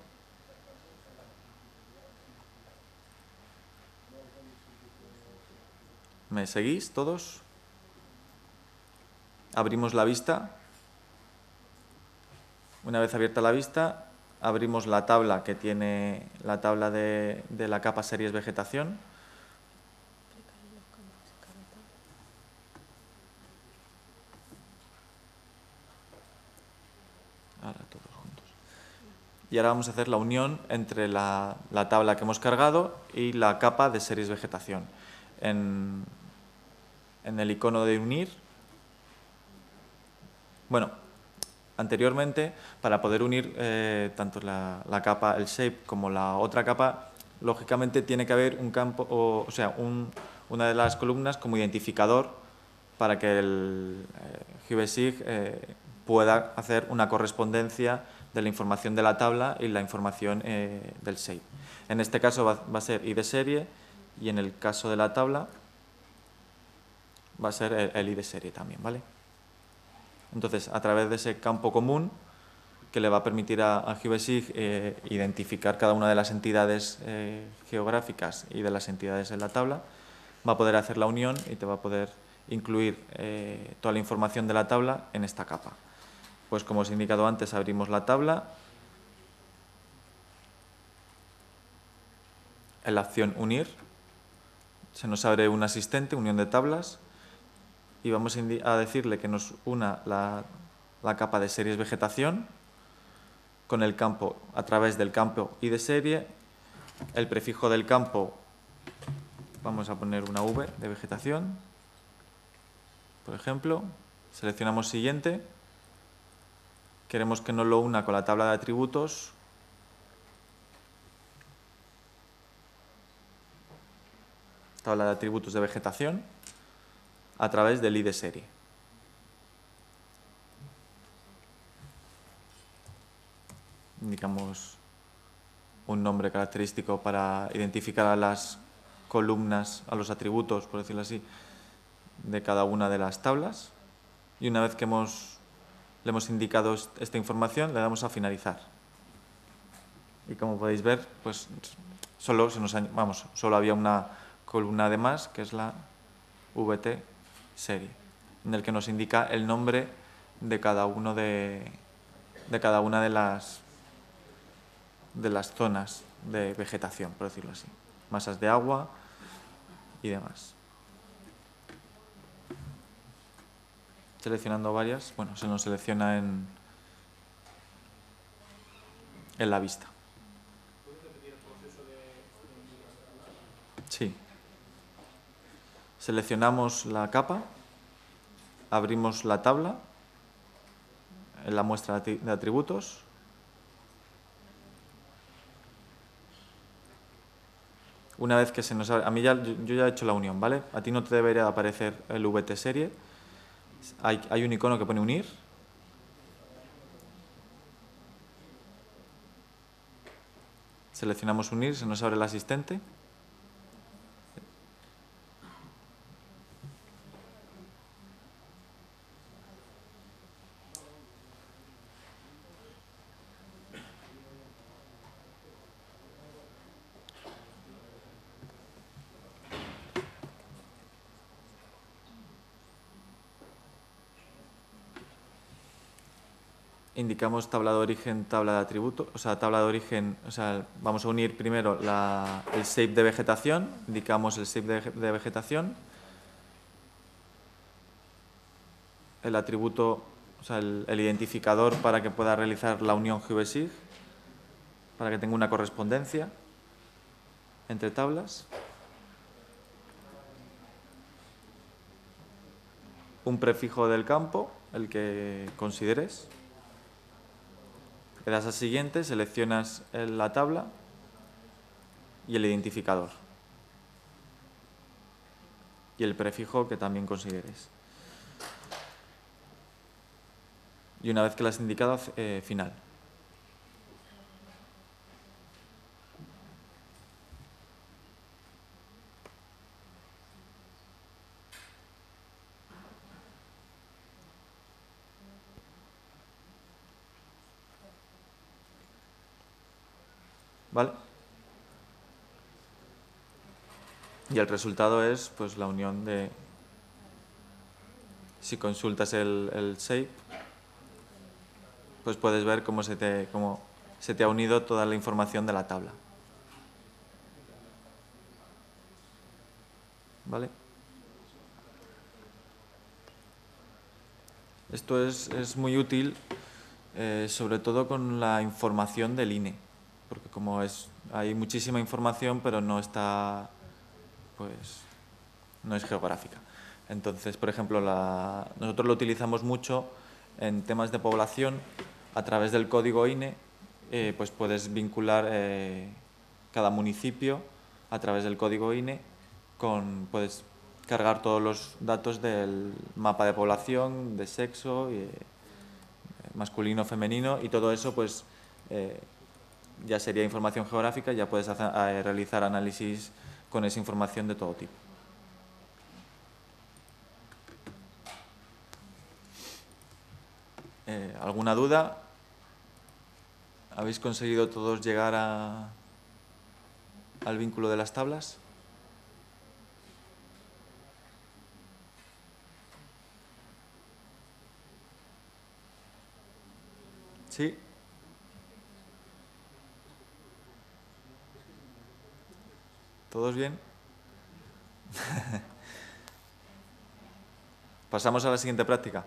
¿Me seguís todos? abrimos la vista. Una vez abierta la vista, abrimos la tabla que tiene la tabla de la capa series vegetación. Ahora todos juntos. Y ahora vamos a hacer la unión entre la tabla que hemos cargado y la capa de series vegetación. En el icono de unir, bueno, anteriormente, para poder unir tanto la capa, el shape, como la otra capa, lógicamente tiene que haber un campo, o sea, una de las columnas como identificador para que el GBSIG pueda hacer una correspondencia de la información de la tabla y la información del shape. En este caso va a ser ID serie y en el caso de la tabla va a ser el ID serie también, ¿vale? Entonces, a través de ese campo común que le va a permitir a GBSIG identificar cada una de las entidades geográficas y de las entidades en la tabla, va a poder hacer la unión y te va a poder incluir toda la información de la tabla en esta capa. Pues como os he indicado antes, abrimos la tabla. En la opción unir se nos abre un asistente, unión de tablas, y vamos a decirle que nos una la capa de series vegetación con el campo, a través del campo ID serie, el prefijo del campo, vamos a poner una V de vegetación, por ejemplo, seleccionamos siguiente, queremos que nos lo una con la tabla de atributos, tabla de atributos de vegetación, a través del ID serie. Indicamos un nombre característico para identificar a las columnas, a los atributos, por decirlo así, de cada una de las tablas. Y una vez que le hemos indicado esta información, le damos a finalizar. Y como podéis ver, pues solo había una columna de más, que es la VT serie, en el que nos indica el nombre de cada uno de cada una de las zonas de vegetación, por decirlo así, masas de agua y demás. Seleccionando varias, bueno, se nos selecciona en la vista. ¿Puedes repetir el proceso de Sí. Seleccionamos la capa, abrimos la tabla, en la muestra de atributos, una vez que se nos abre, a mí yo ya he hecho la unión, ¿vale? A ti no te debería aparecer el VT serie, hay un icono que pone unir, seleccionamos unir, se nos abre el asistente. Indicamos tabla de origen, tabla de atributos, tabla de origen, vamos a unir primero el shape de vegetación, indicamos el shape de vegetación, el atributo, el identificador para que pueda realizar la unión GBSIG, para que tenga una correspondencia entre tablas, un prefijo del campo, el que consideres. Le das a siguiente, seleccionas la tabla y el identificador. Y el prefijo que también consideres. Y una vez que lo has indicado, final. ¿Vale? Y el resultado es pues la unión de si consultas el shape, pues puedes ver cómo se te ha unido toda la información de la tabla. ¿Vale? Esto es muy útil, sobre todo con la información del INE, porque como hay muchísima información, pero no está, pues, no es geográfica. Entonces, por ejemplo, nosotros lo utilizamos mucho en temas de población. A través del código INE, pues puedes vincular cada municipio a través del código INE, puedes cargar todos los datos del mapa de población, de sexo, masculino, femenino, y todo eso pues ya sería información geográfica, ya puedes realizar análisis con esa información de todo tipo. ¿Alguna duda? ¿Habéis conseguido todos llegar al vínculo de las tablas? ¿Sí? ¿Todos bien? ¿Pasamos a la siguiente práctica?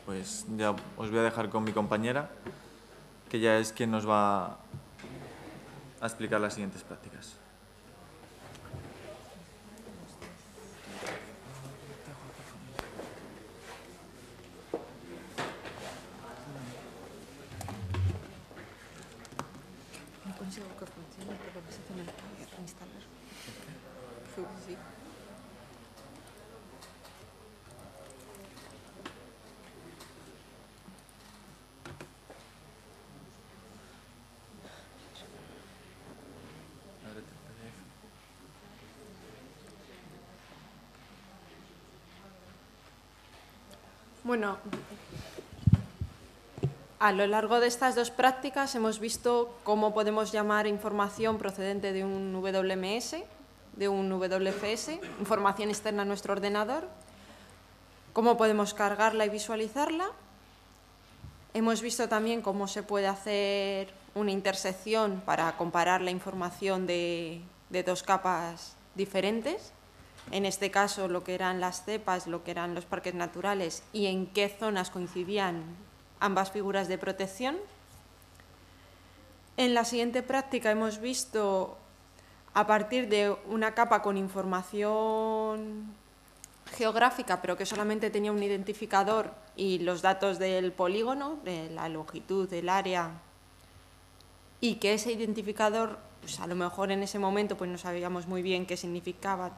Pues ya os voy a dejar con mi compañera, que ya es quien nos va a explicar las siguientes prácticas. No consigo que funcione, pero vas a tener que reinstalar. Sí. Bueno, a lo largo de estas dos prácticas hemos visto cómo podemos llamar información procedente de un WMS, de un WFS, información externa a nuestro ordenador, cómo podemos cargarla y visualizarla. Hemos visto también cómo se puede hacer una intersección para comparar la información de dos capas diferentes. En este caso, lo que eran las cepas, lo que eran los parques naturales y en qué zonas coincidían ambas figuras de protección. En la siguiente práctica hemos visto, a partir de una capa con información geográfica, pero que solamente tenía un identificador y los datos del polígono, de la longitud, del área, y que ese identificador, pues a lo mejor en ese momento pues no sabíamos muy bien qué significaba,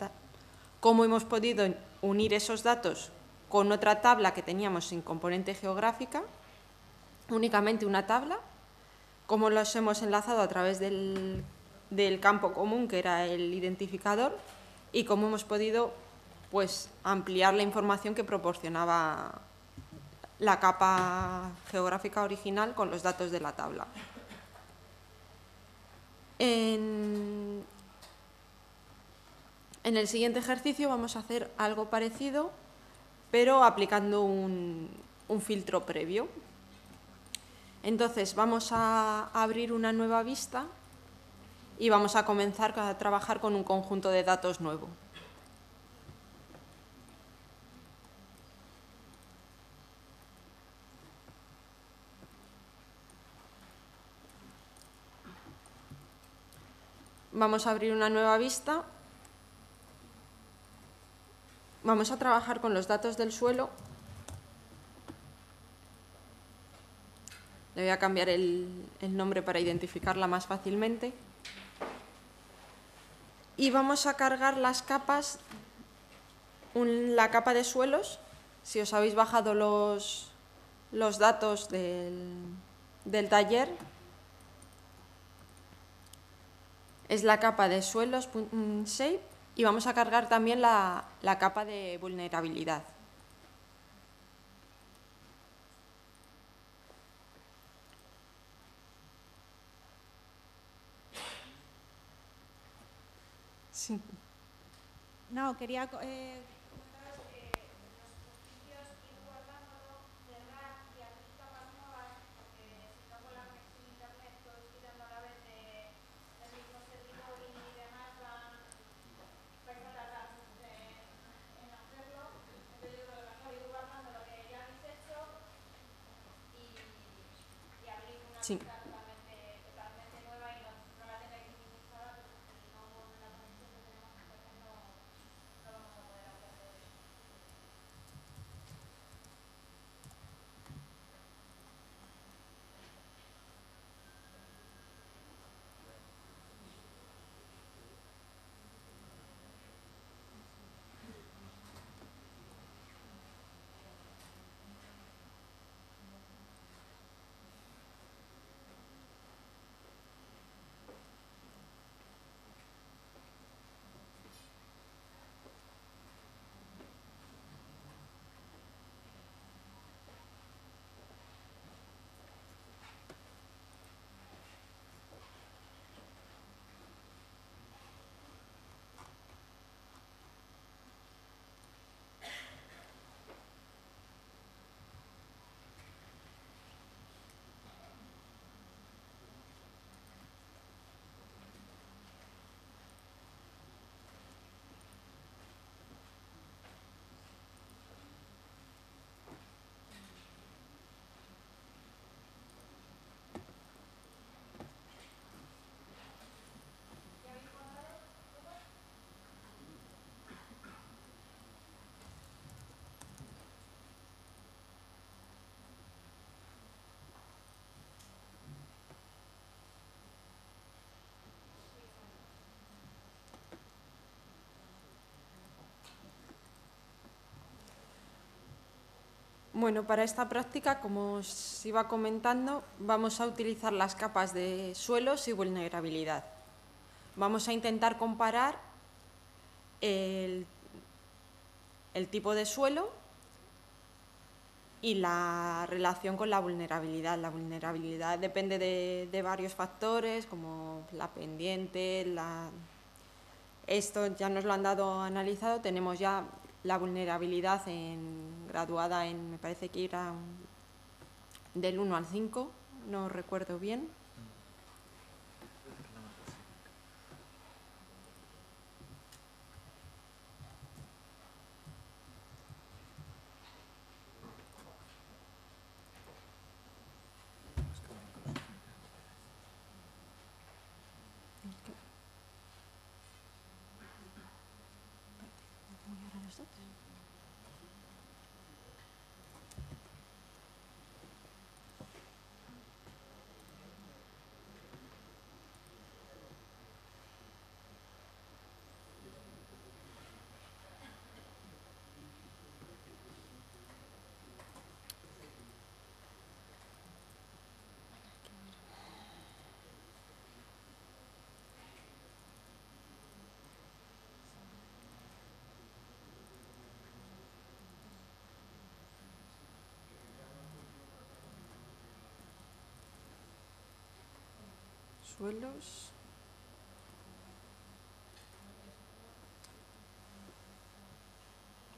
cómo hemos podido unir esos datos con otra tabla que teníamos sin componente geográfica, únicamente una tabla, cómo los hemos enlazado a través del campo común, que era el identificador, y cómo hemos podido pues ampliar la información que proporcionaba la capa geográfica original con los datos de la tabla. En el siguiente ejercicio vamos a hacer algo parecido, pero aplicando un filtro previo. Entonces vamos a abrir una nueva vista y vamos a comenzar a trabajar con un conjunto de datos nuevo. Vamos a abrir una nueva vista. Vamos a trabajar con los datos del suelo. Le voy a cambiar el nombre para identificarla más fácilmente. Y vamos a cargar las capas, la capa de suelos. Si os habéis bajado los datos del taller, es la capa de suelos.shape, y vamos a cargar también la capa de vulnerabilidad. Sí. No, quería Sí. Bueno, para esta práctica, como os iba comentando, vamos a utilizar las capas de suelos y vulnerabilidad. Vamos a intentar comparar el tipo de suelo y la relación con la vulnerabilidad. La vulnerabilidad depende de varios factores, como la pendiente, esto ya nos lo han dado analizado, tenemos ya la vulnerabilidad graduada en, me parece que era del 1 al 5, no recuerdo bien. Suelos.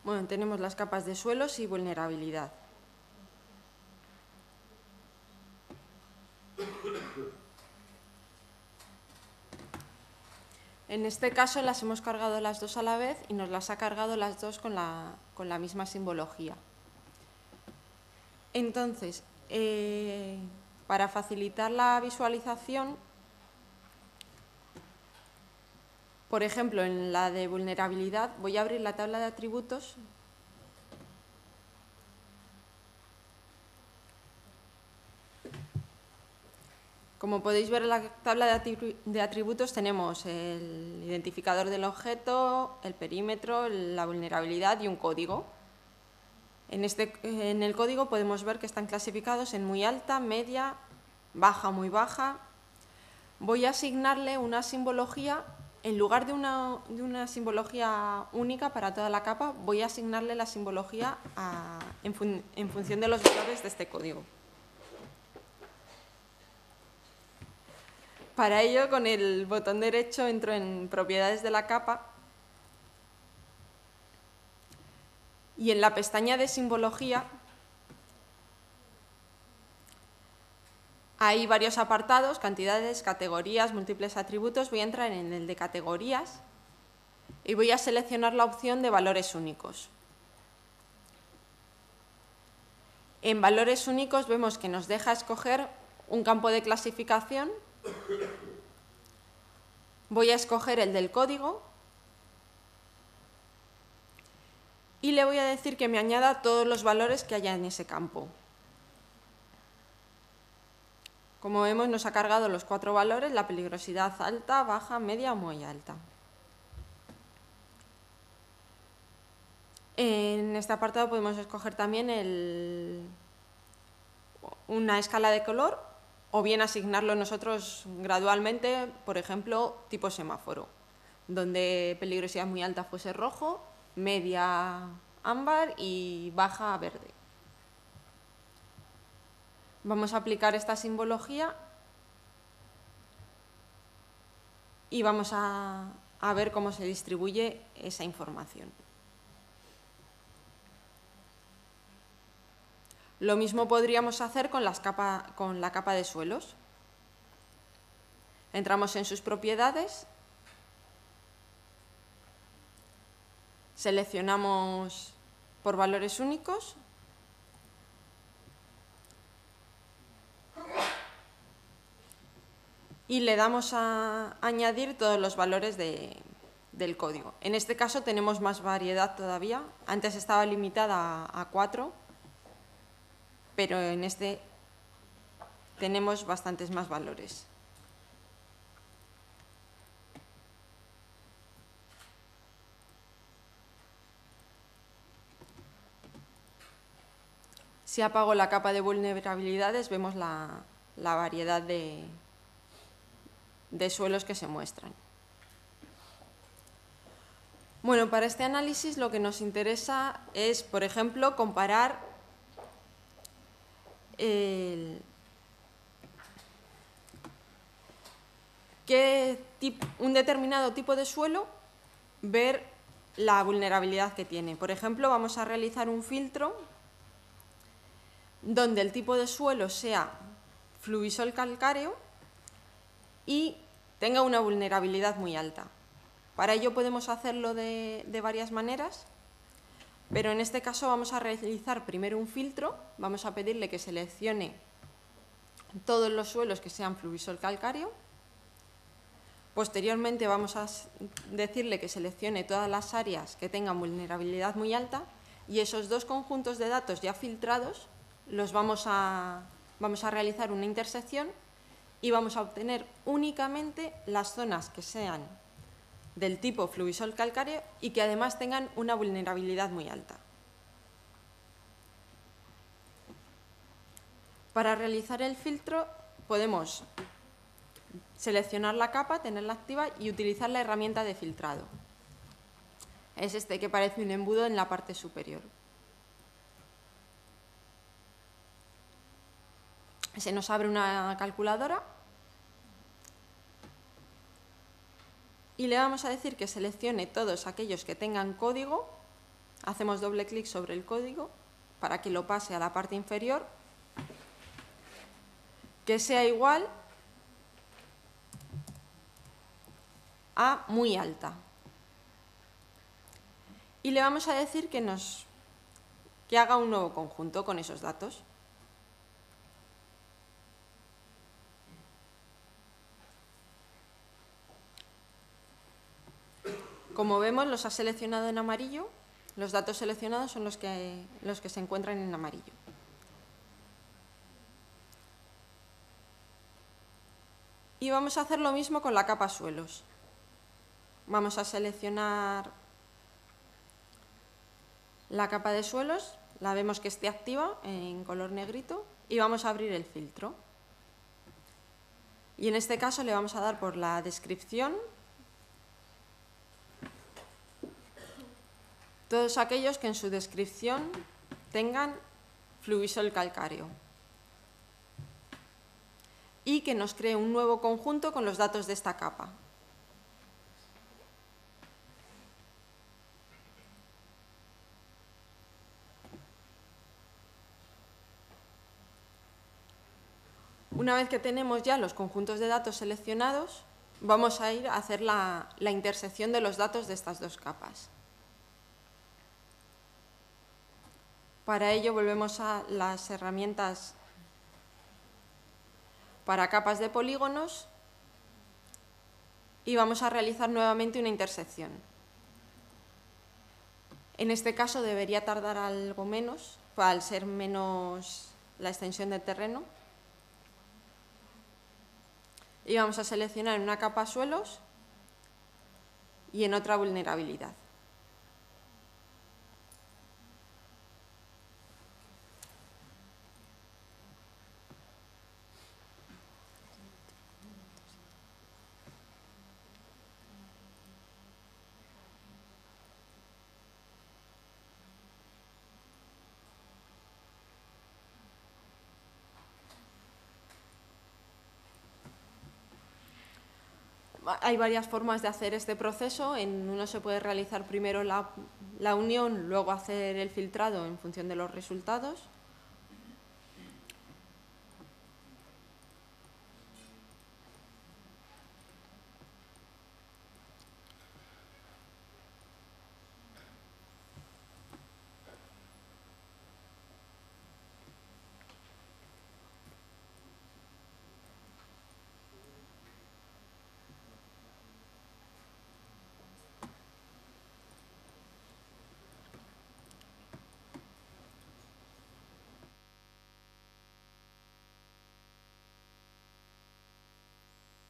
Bueno, tenemos las capas de suelos y vulnerabilidad. En este caso las hemos cargado las dos a la vez y nos las ha cargado las dos con la misma simbología. Entonces, para facilitar la visualización, por ejemplo, en la de vulnerabilidad voy a abrir la tabla de atributos . Como podéis ver en la tabla de atributos tenemos el identificador del objeto, el perímetro, la vulnerabilidad y un código. En el código podemos ver que están clasificados en muy alta, media, baja, muy baja. Voy a asignarle una simbología, en lugar de una simbología única para toda la capa, voy a asignarle la simbología en función de los valores de este código. Para ello, con el botón derecho entro en propiedades de la capa y en la pestaña de simbología hay varios apartados, cantidades, categorías, múltiples atributos. Voy a entrar en el de categorías y voy a seleccionar la opción de valores únicos. En valores únicos vemos que nos deja escoger un campo de clasificación, voy a escoger el del código y le voy a decir que me añada todos los valores que haya en ese campo. Como vemos, nos ha cargado los 4 valores, la peligrosidad alta, baja, media o muy alta. En este apartado podemos escoger también una escala de color o bien asignarlo nosotros gradualmente, por ejemplo, tipo semáforo, donde peligrosidad muy alta fuese rojo, media ámbar y baja verde. Vamos a aplicar esta simbología y vamos a ver cómo se distribuye esa información. Lo mismo podríamos hacer con la capa de suelos. Entramos en sus propiedades, seleccionamos por valores únicos y le damos a añadir todos los valores del código. En este caso tenemos más variedad todavía. Antes estaba limitada a 4, pero en este tenemos bastantes más valores. Si apago la capa de vulnerabilidades, vemos la variedad de suelos que se muestran. Bueno, para este análisis lo que nos interesa es, por ejemplo, comparar un determinado tipo de suelo, ver la vulnerabilidad que tiene. Por ejemplo, vamos a realizar un filtro donde el tipo de suelo sea fluvisol calcáreo y tenga una vulnerabilidad muy alta. Para ello podemos hacerlo de varias maneras, pero en este caso vamos a realizar primero un filtro, vamos a pedirle que seleccione todos los suelos que sean fluvisol calcáreo. Posteriormente vamos a decirle que seleccione todas las áreas que tengan vulnerabilidad muy alta y esos 2 conjuntos de datos ya filtrados los vamos a realizar una intersección y vamos a obtener únicamente las zonas que sean del tipo fluvisol calcáreo y que además tengan una vulnerabilidad muy alta. Para realizar el filtro podemos seleccionar la capa, tenerla activa y utilizar la herramienta de filtrado. Es este que parece un embudo en la parte superior. Se nos abre una calculadora y le vamos a decir que seleccione todos aquellos que tengan código. Hacemos doble clic sobre el código para que lo pase a la parte inferior, que sea igual a muy alta. Y le vamos a decir que haga un nuevo conjunto con esos datos. Como vemos, los ha seleccionado en amarillo. Los datos seleccionados son los que se encuentran en amarillo. Y vamos a hacer lo mismo con la capa suelos. Vamos a seleccionar la capa de suelos, la vemos que esté activa en color negrito y vamos a abrir el filtro. Y en este caso le vamos a dar por la descripción todos aquellos que en su descripción tengan fluvisol calcáreo y que nos cree un nuevo conjunto con los datos de esta capa. Una vez que tenemos ya los conjuntos de datos seleccionados, vamos a ir a hacer la intersección de los datos de estas 2 capas. Para ello volvemos a las herramientas para capas de polígonos y vamos a realizar nuevamente una intersección. En este caso debería tardar algo menos, al ser menos la extensión del terreno. Y vamos a seleccionar en una capa suelos y en otra vulnerabilidad. Hay varias formas de hacer este proceso. En uno se puede realizar primero la unión, luego hacer el filtrado en función de los resultados.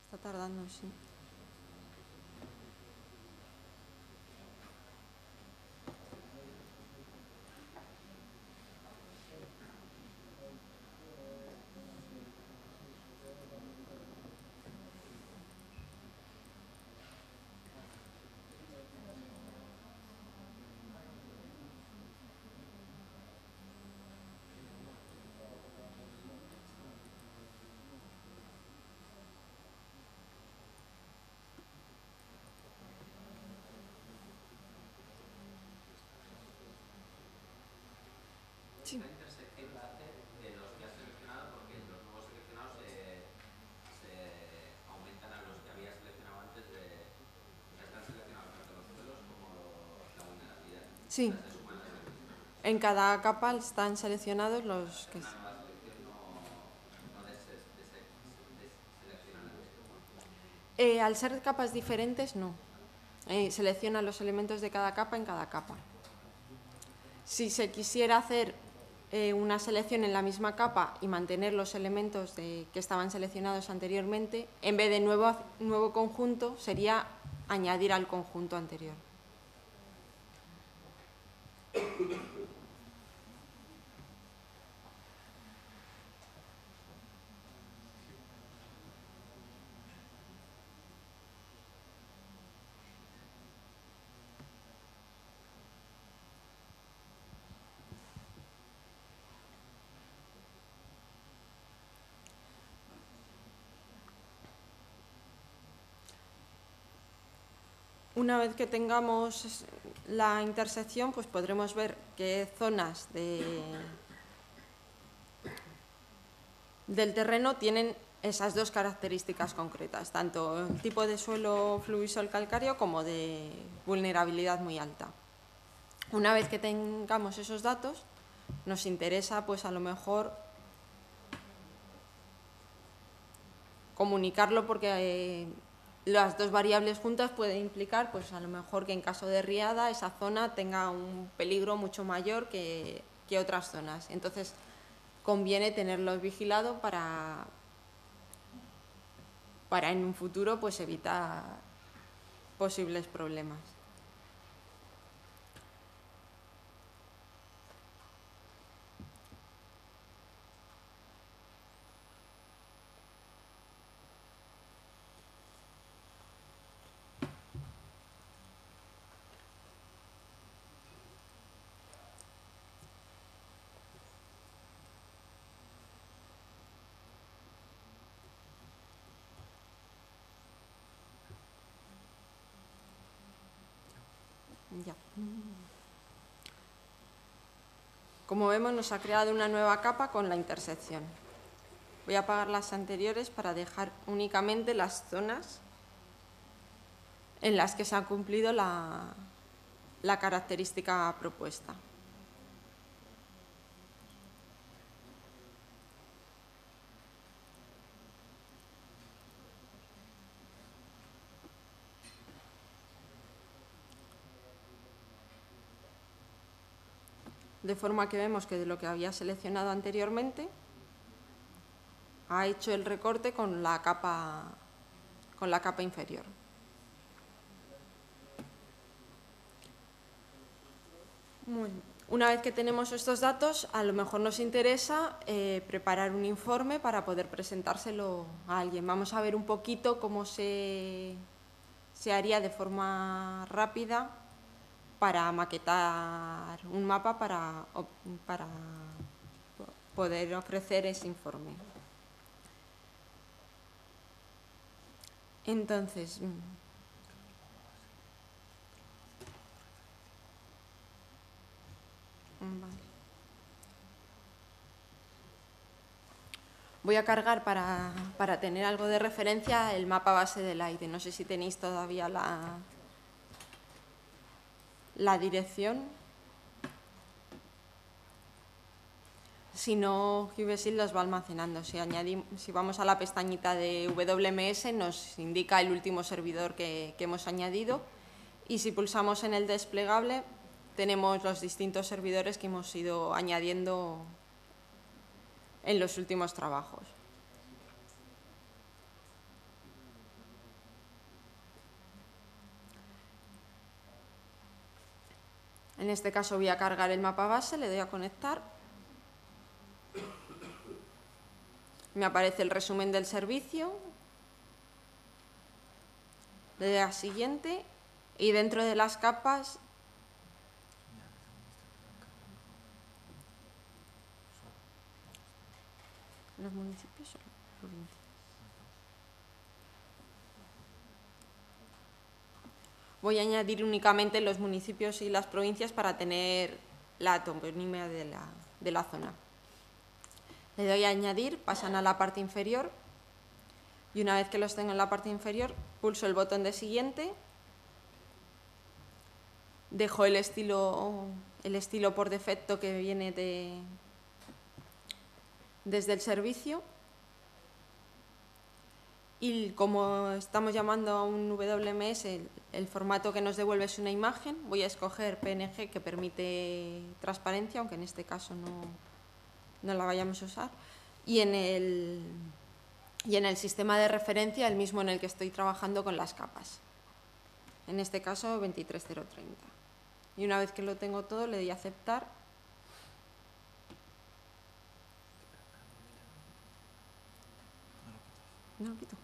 Está tardando, sí. Sí. La intersección la hace de los que has seleccionado, porque los nuevos seleccionados se aumentan a los que habías seleccionado antes de... O sea, están seleccionados tanto los suelos como la vulnerabilidad. Sí. O sea, se suman las dos. En cada capa están seleccionados los que... Una nueva selección no deselecciona nada. Al ser capas diferentes, no. Selecciona los elementos de cada capa en cada capa. Si se quisiera hacer una selección en la misma capa y mantener los elementos que estaban seleccionados anteriormente, en vez de nuevo conjunto, sería añadir al conjunto anterior. Una vez que tengamos la intersección, pues podremos ver qué zonas del terreno tienen esas dos características concretas, tanto el tipo de suelo fluvisol calcáreo como de vulnerabilidad muy alta. Una vez que tengamos esos datos, nos interesa pues a lo mejor comunicarlo, porque las dos variables juntas pueden implicar pues a lo mejor que en caso de riada esa zona tenga un peligro mucho mayor que otras zonas. Entonces conviene tenerlos vigilados para en un futuro pues evitar posibles problemas. Ya. Como vemos, nos ha creado una nueva capa con la intersección. Voy a apagar las anteriores para dejar únicamente las zonas en las que se ha cumplido la característica propuesta. de forma que vemos que de lo que había seleccionado anteriormente ha hecho el recorte con la capa inferior. Una vez que tenemos estos datos, a lo mejor nos interesa preparar un informe para poder presentárselo a alguien. Vamos a ver un poquito cómo se haría de forma rápida para maquetar un mapa para poder ofrecer ese informe. Entonces, vale. Voy a cargar para tener algo de referencia el mapa base del aire. No sé si tenéis todavía la dirección. Si no, QBSID los va almacenando. Si vamos a la pestañita de WMS, nos indica el último servidor que hemos añadido. Y si pulsamos en el desplegable, tenemos los distintos servidores que hemos ido añadiendo en los últimos trabajos. En este caso voy a cargar el mapa base, le doy a conectar. Me aparece el resumen del servicio. Le doy a siguiente y dentro de las capas los municipios o las provincias. Voy a añadir únicamente los municipios y las provincias para tener la toponimia de la zona. Le doy a añadir, pasan a la parte inferior y una vez que los tengo en la parte inferior, pulso el botón de siguiente, dejo el estilo por defecto que viene desde el servicio y como estamos llamando a un WMS, el formato que nos devuelve es una imagen. Voy a escoger PNG, que permite transparencia, aunque en este caso no la vayamos a usar, y en el sistema de referencia, el mismo en el que estoy trabajando con las capas, en este caso 23030. Y una vez que lo tengo todo, le doy a aceptar. No lo quito.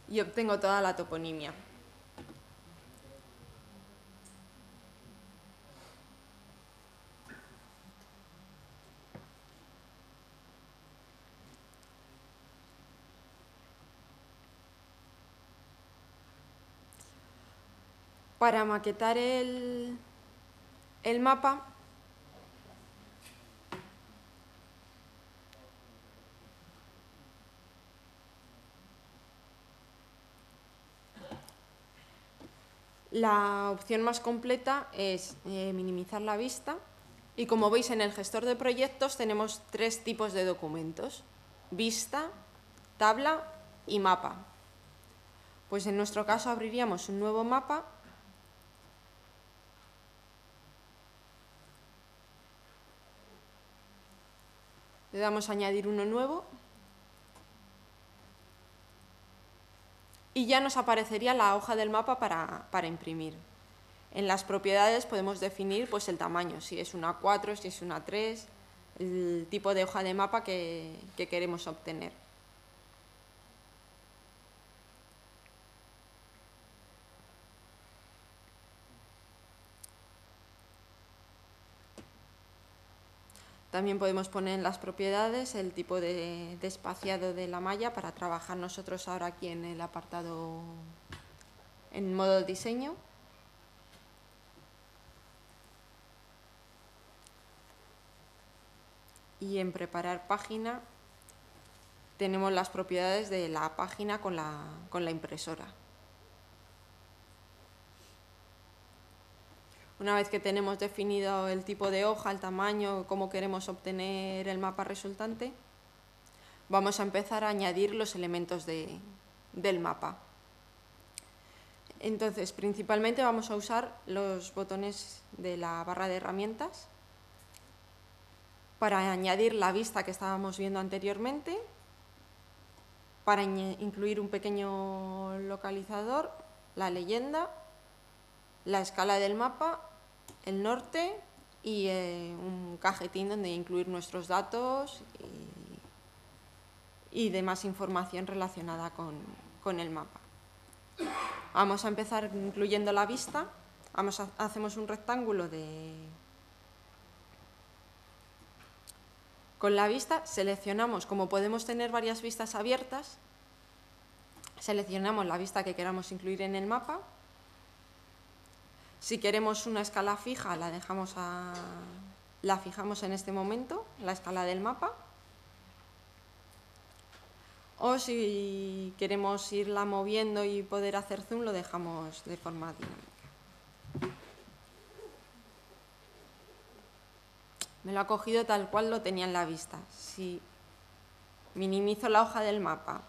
Y obtengo toda la toponimia. Para maquetar el mapa, la opción más completa es minimizar la vista y como veis en el gestor de proyectos tenemos 3 tipos de documentos: vista, tabla y mapa. Pues en nuestro caso abriríamos un nuevo mapa . Le damos a añadir uno nuevo y ya nos aparecería la hoja del mapa para imprimir. En las propiedades podemos definir pues, el tamaño, si es una 4, si es una 3, el tipo de hoja de mapa que queremos obtener. También podemos poner en las propiedades el tipo de espaciado de la malla para trabajar nosotros ahora aquí en el apartado en modo diseño. Y en preparar página tenemos las propiedades de la página con la impresora. Una vez que tenemos definido el tipo de hoja, el tamaño, cómo queremos obtener el mapa resultante, vamos a empezar a añadir los elementos del mapa. Entonces, principalmente vamos a usar los botones de la barra de herramientas para añadir la vista que estábamos viendo anteriormente, para incluir un pequeño localizador, la leyenda, la escala del mapa, el norte y un cajetín donde incluir nuestros datos y demás información relacionada con el mapa. Vamos a empezar incluyendo la vista. Hacemos un rectángulo con la vista, seleccionamos, como podemos tener varias vistas abiertas, seleccionamos la vista que queramos incluir en el mapa. Si queremos una escala fija, la fijamos en este momento, la escala del mapa. O si queremos irla moviendo y poder hacer zoom, lo dejamos de forma dinámica. Me lo ha cogido tal cual lo tenía en la vista. Si minimizo la hoja del mapa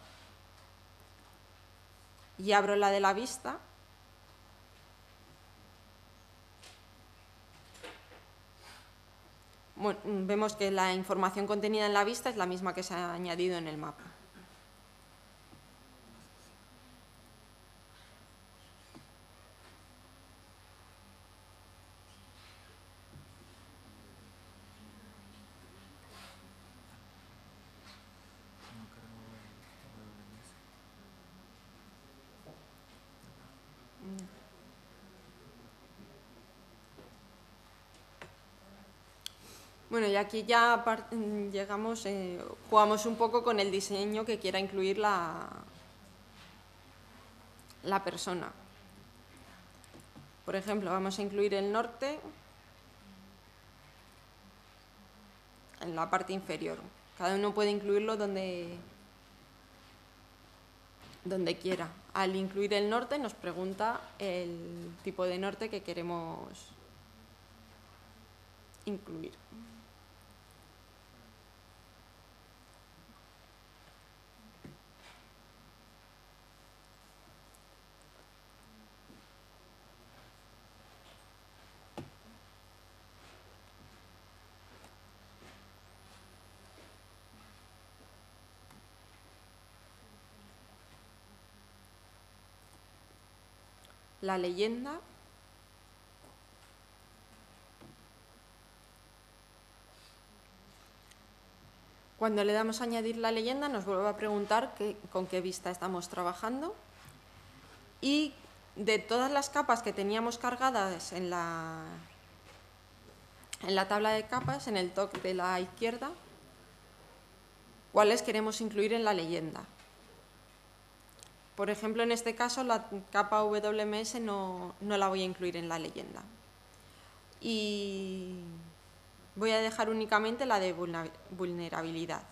y abro la de la vista, bueno, vemos que la información contenida en la vista es la misma que se ha añadido en el mapa. Bueno, y aquí ya llegamos, jugamos un poco con el diseño que quiera incluir la persona. Por ejemplo, vamos a incluir el norte en la parte inferior. Cada uno puede incluirlo donde quiera. Al incluir el norte nos pregunta el tipo de norte que queremos incluir. La leyenda. Cuando le damos a añadir la leyenda nos vuelve a preguntar con qué vista estamos trabajando y de todas las capas que teníamos cargadas en la tabla de capas, en el toque de la izquierda, cuáles queremos incluir en la leyenda. Por ejemplo, en este caso la capa WMS no la voy a incluir en la leyenda. Y voy a dejar únicamente la de vulnerabilidad.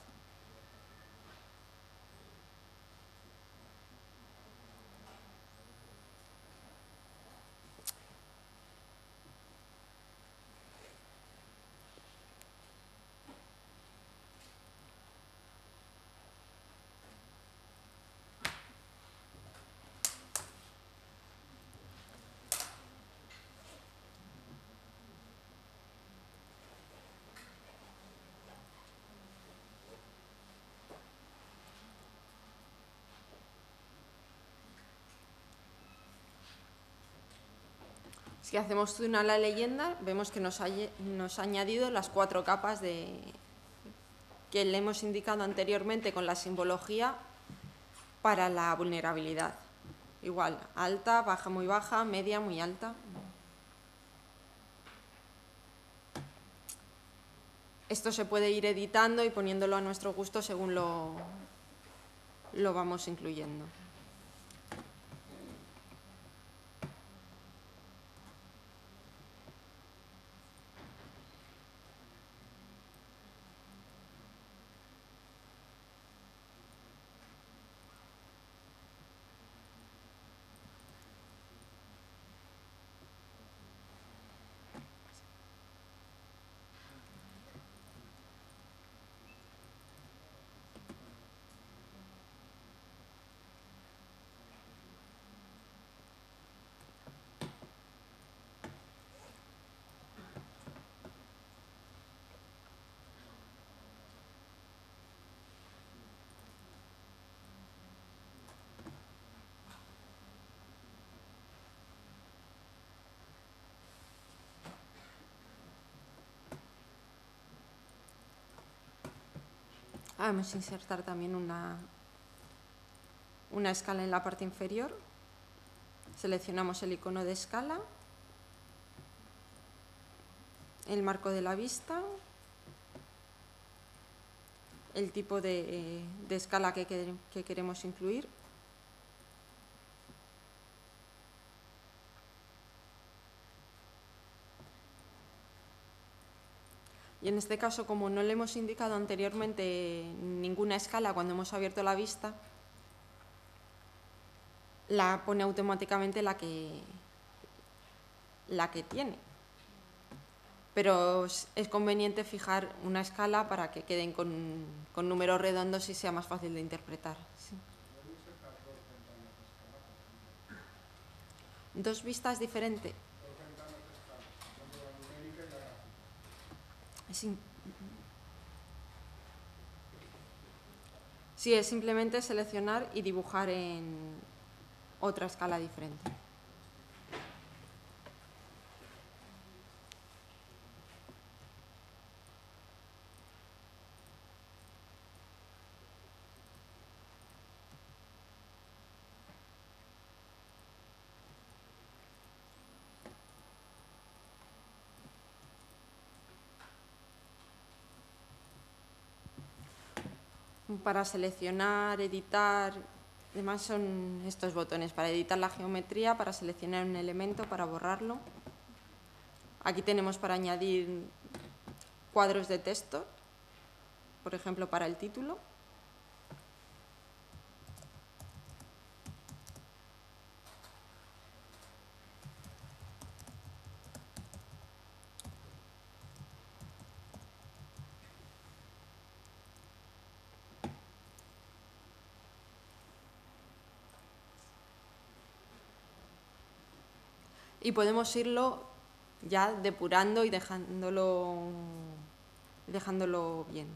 Si hacemos zoom a la leyenda, vemos que nos ha añadido las 4 capas que le hemos indicado anteriormente con la simbología para la vulnerabilidad. Igual, alta, baja, muy baja, media, muy alta. Esto se puede ir editando y poniéndolo a nuestro gusto según lo vamos incluyendo. Vamos a insertar también una escala en la parte inferior. Seleccionamos el icono de escala, el marco de la vista, el tipo de escala que queremos incluir. Y en este caso, como no le hemos indicado anteriormente ninguna escala cuando hemos abierto la vista, la pone automáticamente la que tiene. Pero es conveniente fijar una escala para que queden con números redondos y sea más fácil de interpretar. Sí. Dos vistas diferentes. Sí, es simplemente seleccionar y dibujar en otra escala diferente. Para seleccionar, editar, además son estos botones, para editar la geometría, para seleccionar un elemento, para borrarlo. Aquí tenemos para añadir cuadros de texto, por ejemplo para el título. Y podemos irlo ya depurando y dejándolo bien.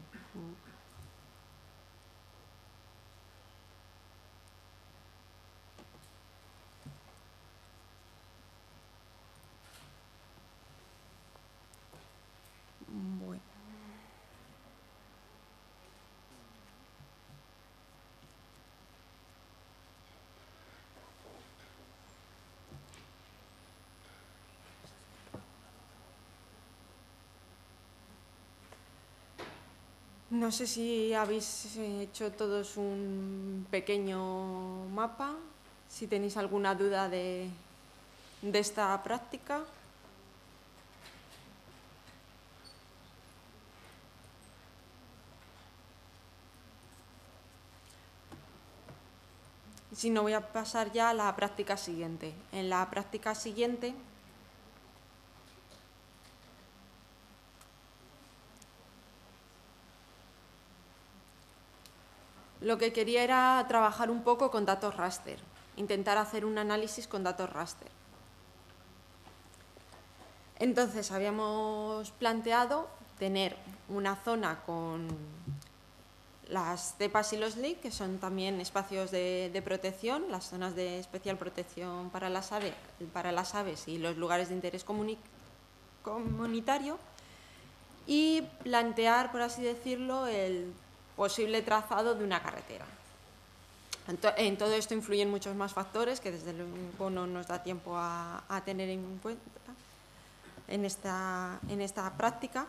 Bueno. No sé si habéis hecho todos un pequeño mapa, si tenéis alguna duda de esta práctica. Si no, voy a pasar ya a la práctica siguiente. En la práctica siguiente lo que quería era trabajar un poco con datos raster, intentar hacer un análisis con datos raster. Entonces habíamos planteado tener una zona con las cepas y los LIC, que son también espacios de protección, las zonas de especial protección para las aves y los lugares de interés comunitario, y plantear, por así decirlo, el posible trazado de una carretera. En todo esto influyen muchos más factores que desde luego no nos da tiempo a tener en cuenta en esta práctica,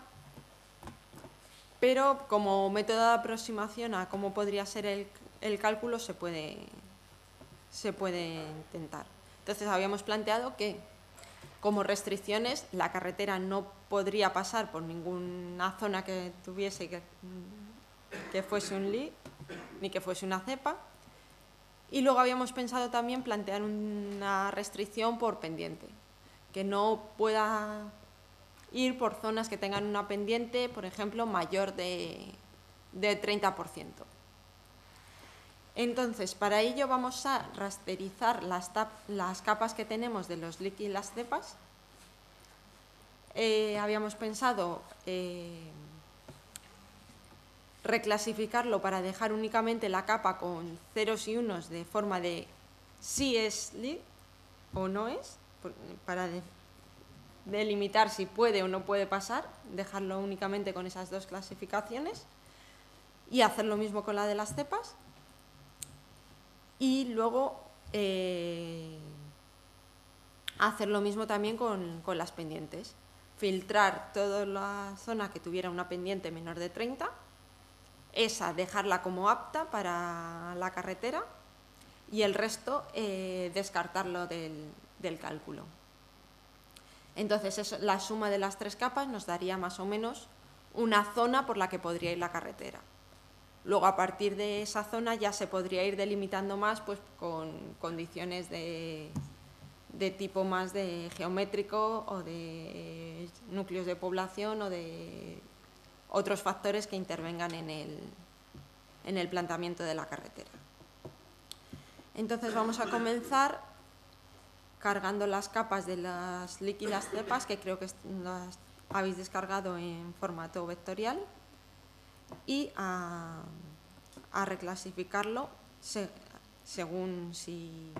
pero como método de aproximación a cómo podría ser el cálculo se puede intentar. Entonces habíamos planteado que como restricciones la carretera no podría pasar por ninguna zona que tuviese que fuese un LIC ni que fuese una cepa, y luego habíamos pensado también plantear una restricción por pendiente, que no pueda ir por zonas que tengan una pendiente, por ejemplo, mayor de 30%. Entonces, para ello vamos a rasterizar las capas que tenemos de los LIC y las cepas. Habíamos pensado reclasificarlo para dejar únicamente la capa con ceros y unos de forma de si es LIC o no es, para delimitar si puede o no puede pasar, dejarlo únicamente con esas dos clasificaciones. y hacer lo mismo con la de las cepas. Y luego hacer lo mismo también con las pendientes. Filtrar toda la zona que tuviera una pendiente menor de 30, esa dejarla como apta para la carretera y el resto descartarlo del cálculo. Entonces la suma de las 3 capas nos daría más o menos una zona por la que podría ir la carretera. Luego, a partir de esa zona ya se podría ir delimitando más, pues, con condiciones de tipo más de geométrico o de núcleos de población o de otros factores que intervengan en el planteamiento de la carretera. Entonces vamos a comenzar cargando las capas de las LIC y las cepas, que creo que las habéis descargado en formato vectorial, y a reclasificarlo según si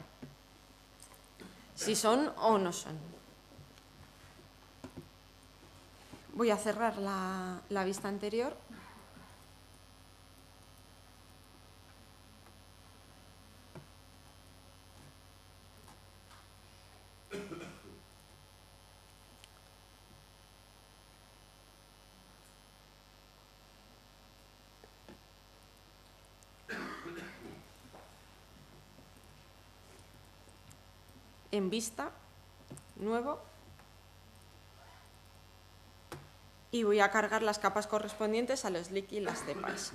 son o no son. Voy a cerrar la vista anterior. En vista, nuevo, y voy a cargar las capas correspondientes a los LIC y las cepas.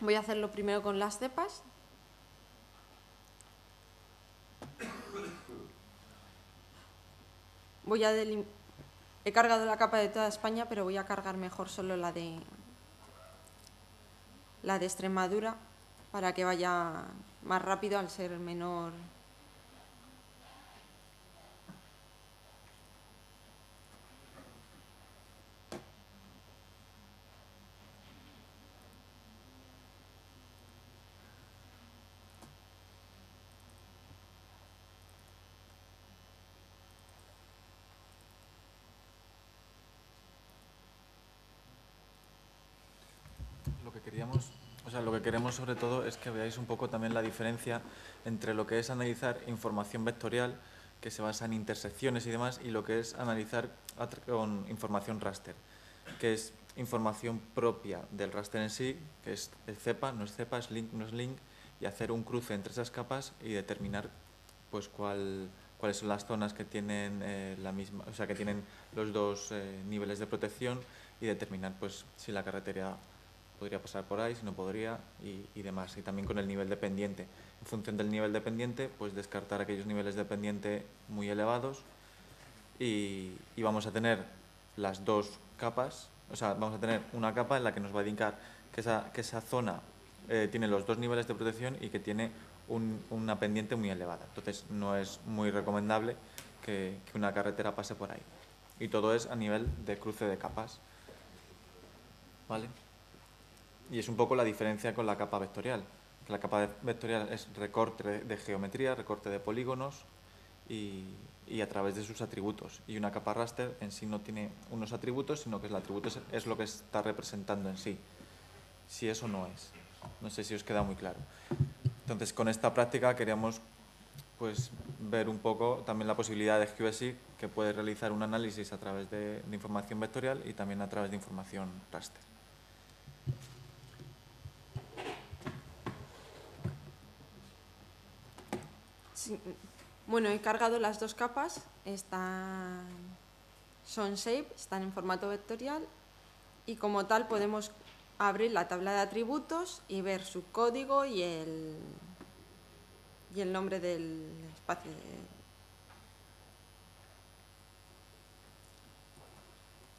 Voy a hacerlo primero con las cepas. He cargado la capa de toda España, pero voy a cargar mejor solo la de Extremadura para que vaya más rápido al ser menor. Lo que queremos sobre todo es que veáis un poco también la diferencia entre lo que es analizar información vectorial, que se basa en intersecciones y demás, y lo que es analizar con información raster, que es información propia del raster en sí, que es el cepa, no es cepa, es link, no es link, y hacer un cruce entre esas capas y determinar pues cuáles son las zonas que tienen que tienen los dos niveles de protección, y determinar pues si la carretera podría pasar por ahí, si no podría, y demás. Y también con el nivel de pendiente. En función del nivel de pendiente, pues descartar aquellos niveles de pendiente muy elevados, y vamos a tener las 2 capas, vamos a tener una capa en la que nos va a indicar que esa zona tiene los 2 niveles de protección y que tiene una pendiente muy elevada. Entonces no es muy recomendable que una carretera pase por ahí. Y todo es a nivel de cruce de capas. ¿Vale? Y es un poco la diferencia con la capa vectorial. La capa vectorial es recorte de geometría, recorte de polígonos y a través de sus atributos. Y una capa raster en sí no tiene unos atributos, sino que el atributo es lo que está representando en sí. Si eso no es. No sé si os queda muy claro. Entonces, con esta práctica queríamos pues ver un poco también la posibilidad de QSI, que puede realizar un análisis a través de información vectorial y también a través de información raster. Sí. Bueno, he cargado las 2 capas, son shape, están en formato vectorial, y como tal podemos abrir la tabla de atributos y ver su código y el nombre del espacio.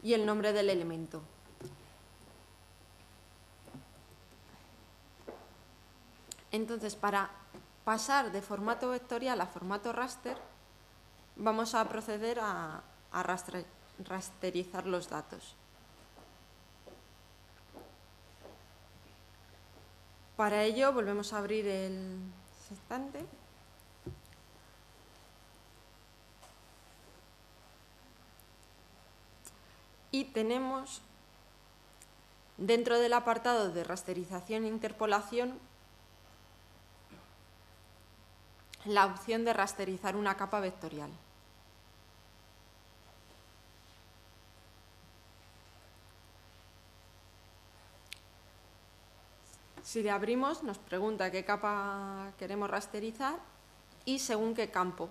Y el nombre del elemento. Entonces, para pasar de formato vectorial a formato raster, vamos a proceder a rasterizar los datos. Para ello, volvemos a abrir el sextante. Y tenemos, dentro del apartado de rasterización e interpolación, la opción de rasterizar una capa vectorial. Si le abrimos, nos pregunta qué capa queremos rasterizar y según qué campo.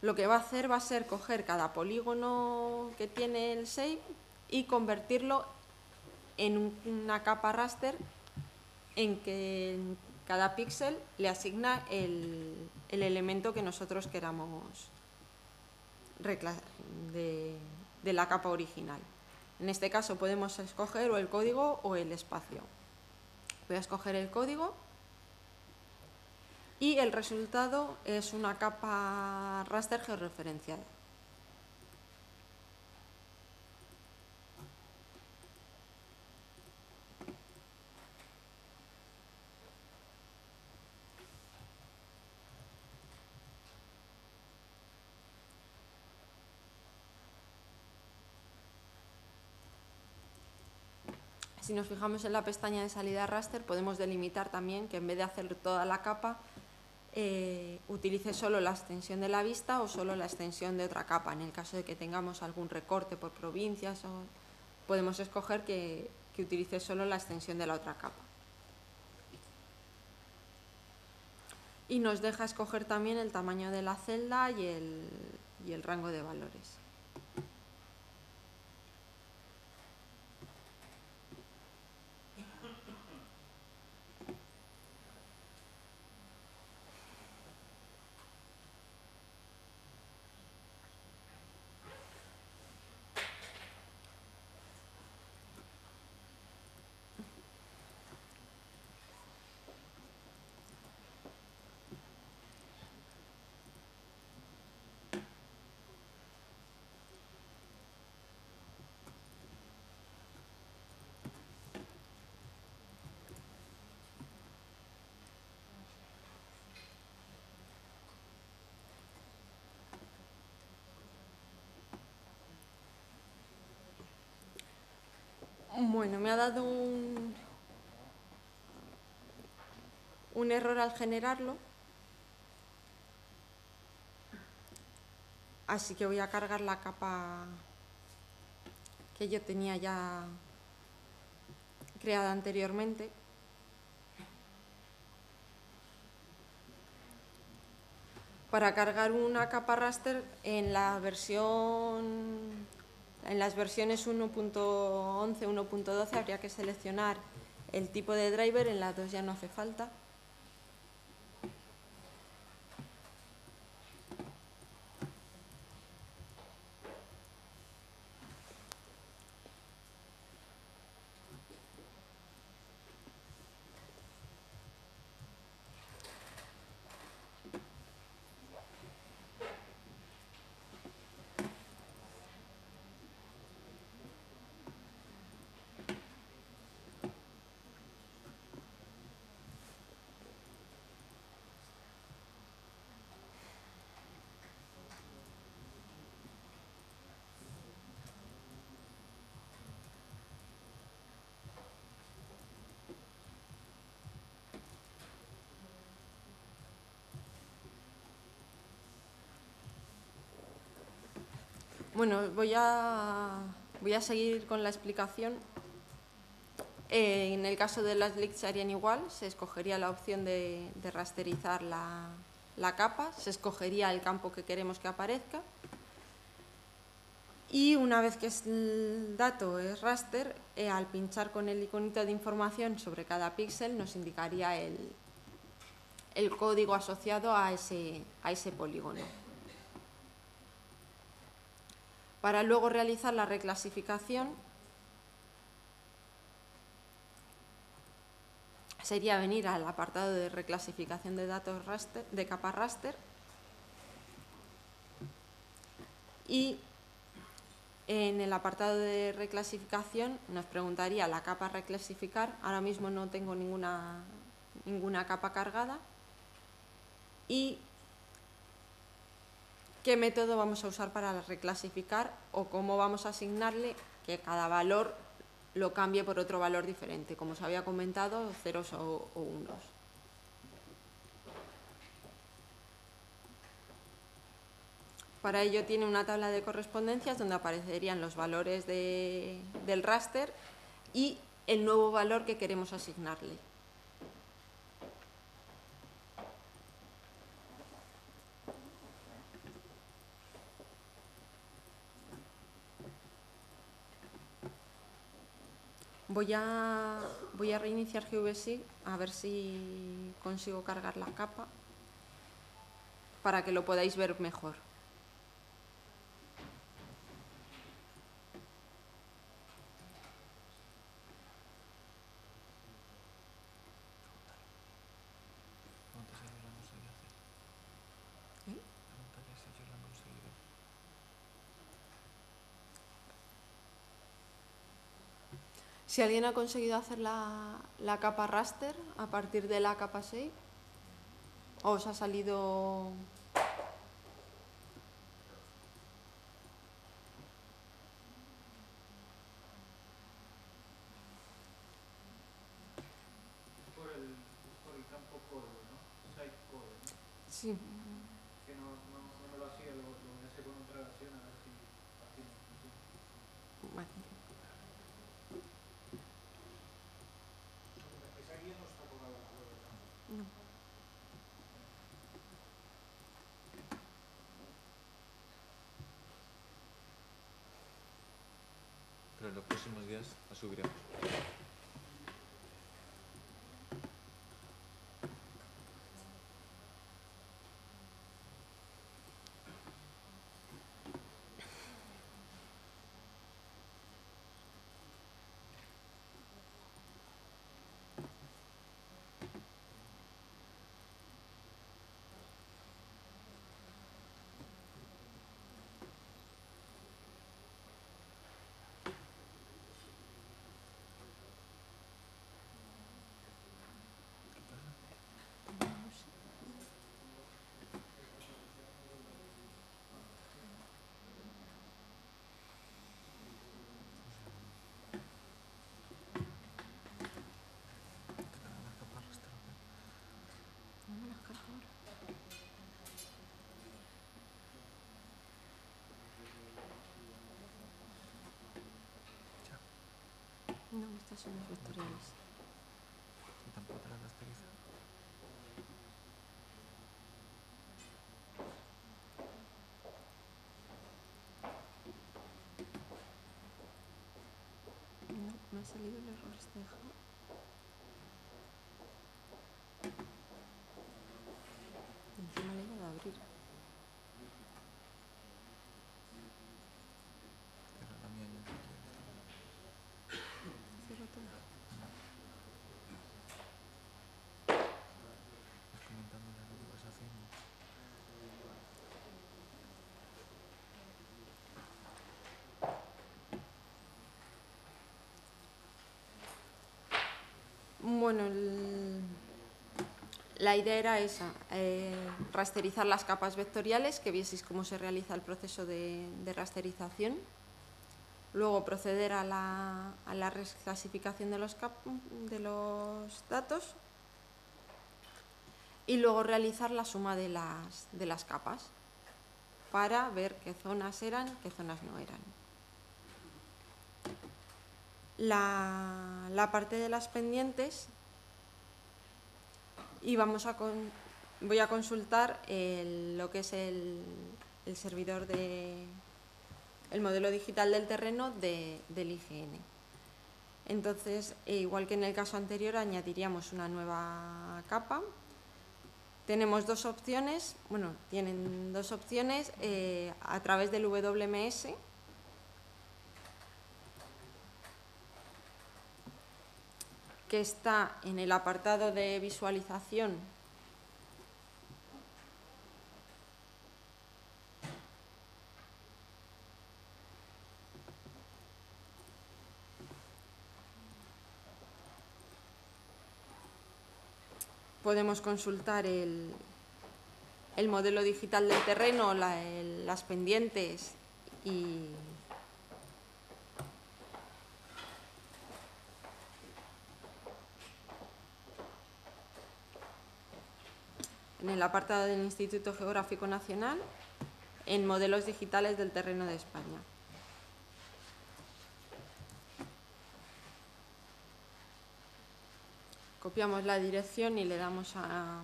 Lo que va a hacer va a ser coger cada polígono que tiene el shape y convertirlo en una capa raster en que cada píxel le asigna el elemento que nosotros queramos de la capa original. En este caso podemos escoger o el código o el espacio. Voy a escoger el código y el resultado es una capa raster georreferenciada. Si nos fijamos en la pestaña de salida raster, podemos delimitar también que en vez de hacer toda la capa, utilice solo la extensión de la vista o solo la extensión de otra capa. En el caso de que tengamos algún recorte por provincias, podemos escoger que utilice solo la extensión de la otra capa. Y nos deja escoger también el tamaño de la celda y el rango de valores. Bueno, me ha dado un error al generarlo, así que voy a cargar la capa que yo tenía ya creada anteriormente. Para cargar una capa raster en las versiones 1.11, 1.12 habría que seleccionar el tipo de driver, en las 2 ya no hace falta. Bueno, voy a seguir con la explicación. En el caso de las leaks se harían igual, se escogería la opción de rasterizar la capa, se escogería el campo que queremos que aparezca y una vez que el dato es raster, al pinchar con el iconito de información sobre cada píxel nos indicaría el código asociado a ese polígono. Para luego realizar la reclasificación, sería venir al apartado de reclasificación de datos raster, de capa raster, y en el apartado de reclasificación nos preguntaría la capa a reclasificar. Ahora mismo no tengo ninguna capa cargada. Y qué método vamos a usar para reclasificar o cómo vamos a asignarle que cada valor lo cambie por otro valor diferente, como os había comentado, ceros o unos. Para ello tiene una tabla de correspondencias donde aparecerían los valores del raster y el nuevo valor que queremos asignarle. Voy a reiniciar GVSig a ver si consigo cargar la capa para que lo podáis ver mejor. Si alguien ha conseguido hacer la capa raster a partir de la capa 6, o os ha salido... Por el campo code, ¿no? Site code, ¿no? Sí. Que no me lo hacía, lo hice con otra versión, a ver si así no funciona. Bueno. Esa guía no está colgada en la web, ¿verdad? No. Pero en los próximos días la subiremos. No me las cargo ahora. No, estas son las vectoriales. Y tampoco te la rasteriza. No, me ha salido el error este de Java. Encima le he dado a abrir. Cierra la mía ya si quieres. Cierro todo. Vas comentándole lo que vas haciendo. Bueno, la idea era esa, rasterizar las capas vectoriales, que vieseis cómo se realiza el proceso de rasterización. Luego proceder a la reclasificación de los datos. Y luego realizar la suma de las capas para ver qué zonas eran, qué zonas no eran. La parte de las pendientes, y voy a consultar lo que es el servidor el modelo digital del terreno del IGN. Entonces, igual que en el caso anterior, añadiríamos una nueva capa. Tenemos dos opciones, tienen dos opciones a través del WMS. que está en el apartado de visualización podemos consultar el modelo digital del terreno, las pendientes y en el apartado del Instituto Geográfico Nacional, en modelos digitales del terreno de España. Copiamos la dirección y le damos a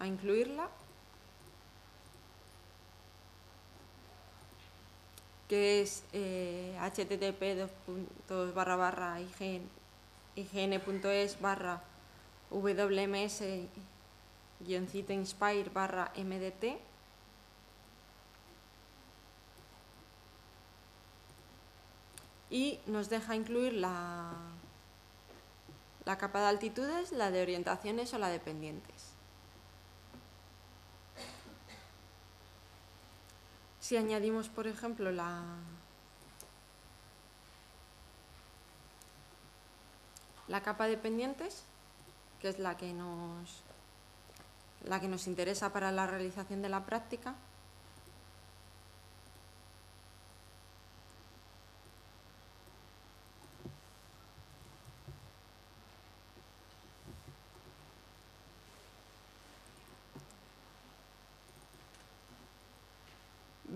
incluirla, que es http://ign.es/wms-inspire/mdt. Y nos deja incluir la capa de altitudes, la de orientaciones o la de pendientes. Si añadimos, por ejemplo, la capa de pendientes, que es la que nos interesa para la realización de la práctica,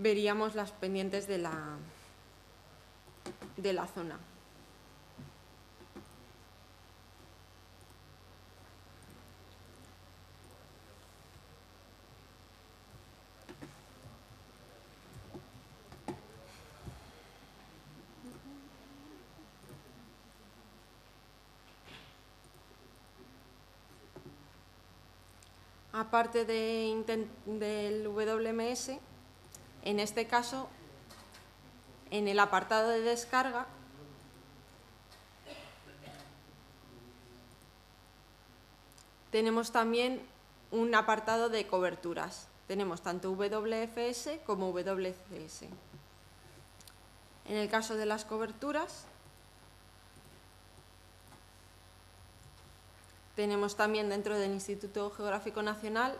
veríamos las pendientes de la zona. Aparte del WMS, en este caso, en el apartado de descarga, tenemos también un apartado de coberturas. Tenemos tanto WFS como WCS. En el caso de las coberturas, tenemos también dentro del Instituto Geográfico Nacional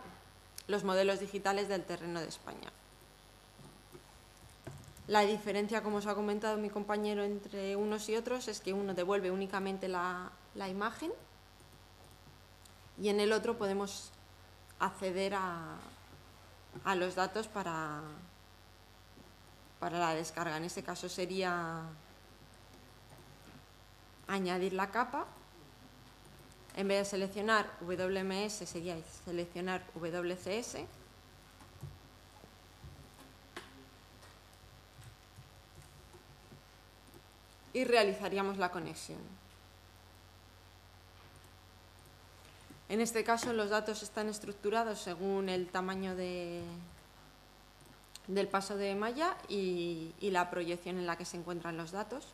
los modelos digitales del terreno de España. La diferencia, como os ha comentado mi compañero, entre unos y otros es que uno devuelve únicamente la imagen y en el otro podemos acceder a los datos para la descarga. En este caso sería añadir la capa. En vez de seleccionar WMS sería seleccionar WCS. Y realizaríamos la conexión. En este caso los datos están estructurados según el tamaño del paso de malla y la proyección en la que se encuentran los datos.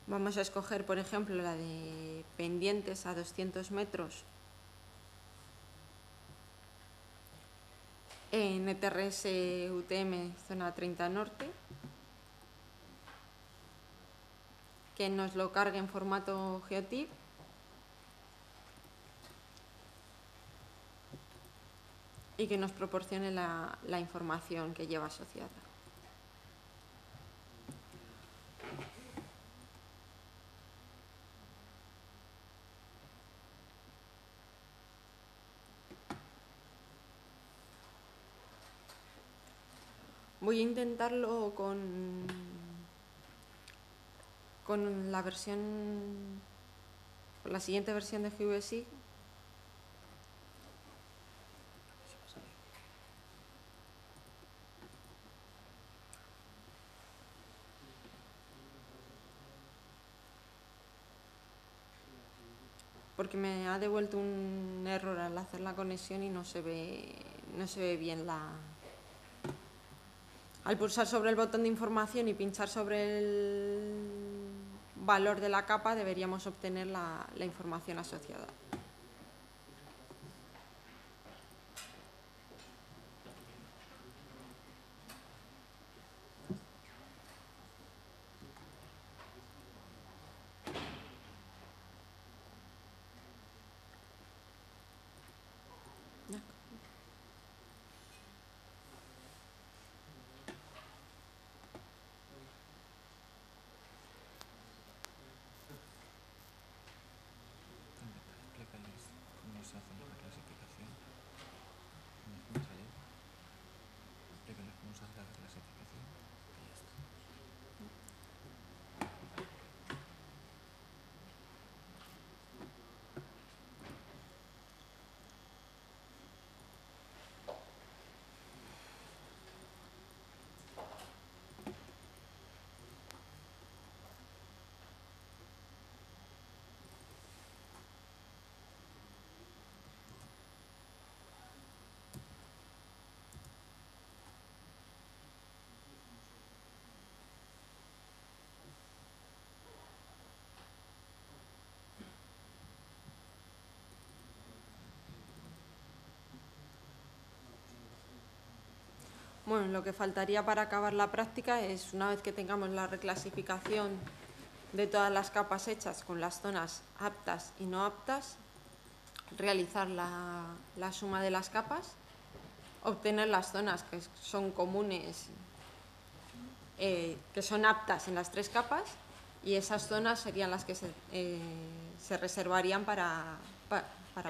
Vamos a escoger, por ejemplo, la de pendientes a 200 metros en ETRS UTM zona 30 norte, que nos lo cargue en formato GeoTIFF y que nos proporcione la información que lleva asociada. Voy a intentarlo con la siguiente versión de GeoSig. Porque me ha devuelto un error al hacer la conexión y no se ve bien Al pulsar sobre el botón de información y pinchar sobre el valor de la capa deberíamos obtener la información asociada. Explícales cómo se hace la clasificación. ¿Cómo salir? Explícales cómo se hace la clasificación. Y ya está. Bueno, lo que faltaría para acabar la práctica es, una vez que tengamos la reclasificación de todas las capas hechas con las zonas aptas y no aptas, realizar la suma de las capas, obtener las zonas que son comunes, que son aptas en las 3 capas, y esas zonas serían las que se reservarían para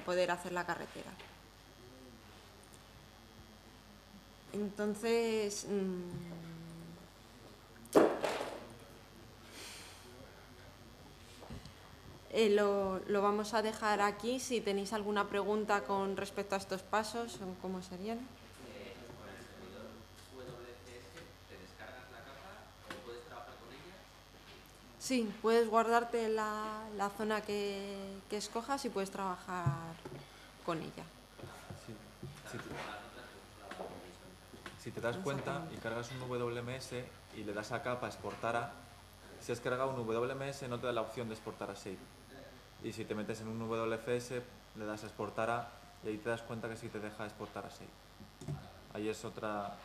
poder hacer la carretera. Entonces, lo vamos a dejar aquí. Si tenéis alguna pregunta con respecto a estos pasos, ¿cómo serían? Con el servidor WCS, ¿te descargas la capa o puedes trabajar con ella? Sí, puedes guardarte la zona que escojas y puedes trabajar con ella. Si te das cuenta y cargas un WMS y le das a capa exportar a, si has cargado un WMS no te da la opción de exportar a shape. Y si te metes en un WFS le das a exportar a y ahí te das cuenta que sí te deja exportar a shape. Ahí es otra,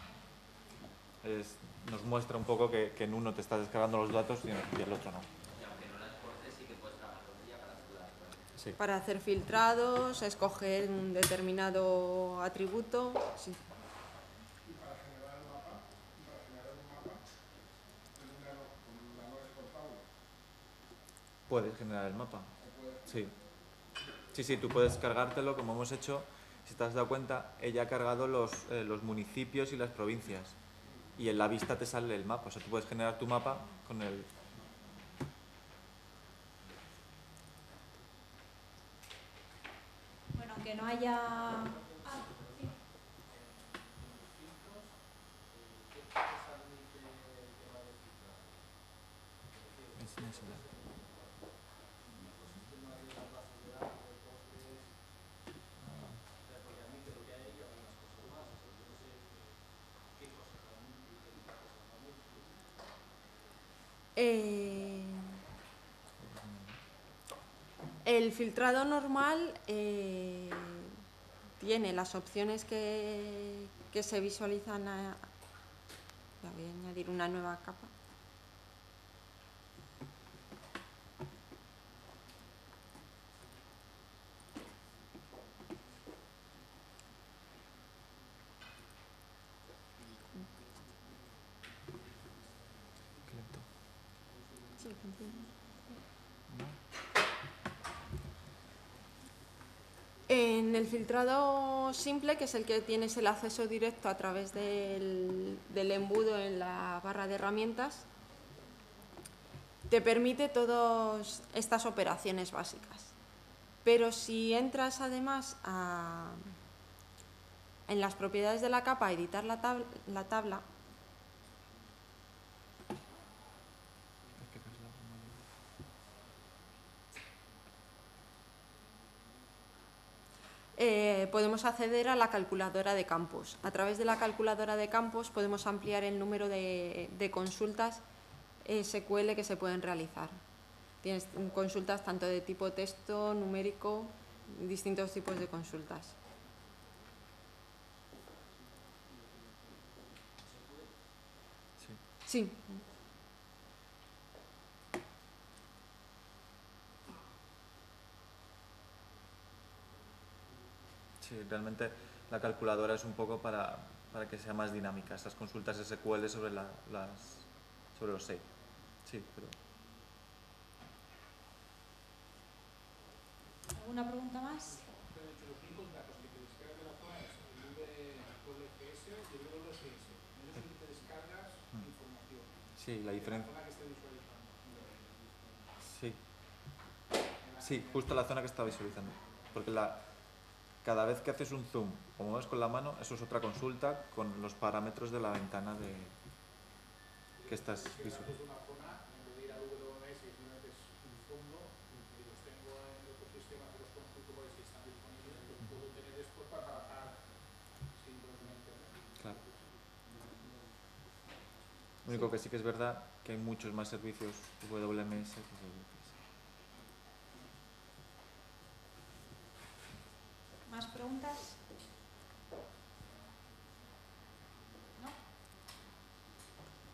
nos muestra un poco que en uno te estás descargando los datos y el otro no. Y aunque no la exportes, sí que puedes trabajar con ella para hacerla. Sí. Para hacer filtrados, escoger un determinado atributo. Sí. Y para generar un mapa, con la no exportable. Puedes generar el mapa. Sí. Sí, tú puedes cargártelo como hemos hecho. Si te has dado cuenta, ella ha cargado los municipios y las provincias. Y en la vista te sale el mapa. O sea, tú puedes generar tu mapa con el... Bueno, aunque no haya... Enséñasela. El filtrado normal tiene las opciones que se visualizan. Ya voy a añadir una nueva capa. Sí, en el filtrado simple, que es el que tienes el acceso directo a través del embudo en la barra de herramientas, te permite todas estas operaciones básicas. Pero si entras además en las propiedades de la capa a editar la tabla, podemos acceder a la calculadora de campos. A través de la calculadora de campos podemos ampliar el número de consultas SQL que se pueden realizar. Tienes consultas tanto de tipo texto, numérico, distintos tipos de consultas. Sí. Sí, realmente la calculadora es un poco para que sea más dinámica, esas consultas SQL sobre sobre los 6. Sí, pero... ¿Alguna pregunta más? Los únicos datos que te descargas de la zona es el WFS y el WSS. En eso que te descargas información. Sí, la diferencia... La zona que esté visualizando. Sí. Sí, justo la zona que está visualizando. Porque cada vez que haces un zoom o mueves con la mano, eso es otra consulta con los parámetros de la ventana que estás visualizando. Una zona, en vez de ir a WMS y simplemente es un fondo, y los tengo en el ecosistema que los consulto por si están disponibles, los puedo tener después para trabajar sin problema de internet. Claro. Lo único que sí que es verdad que hay muchos más servicios WMS que WPS. ¿Más preguntas? ¿No?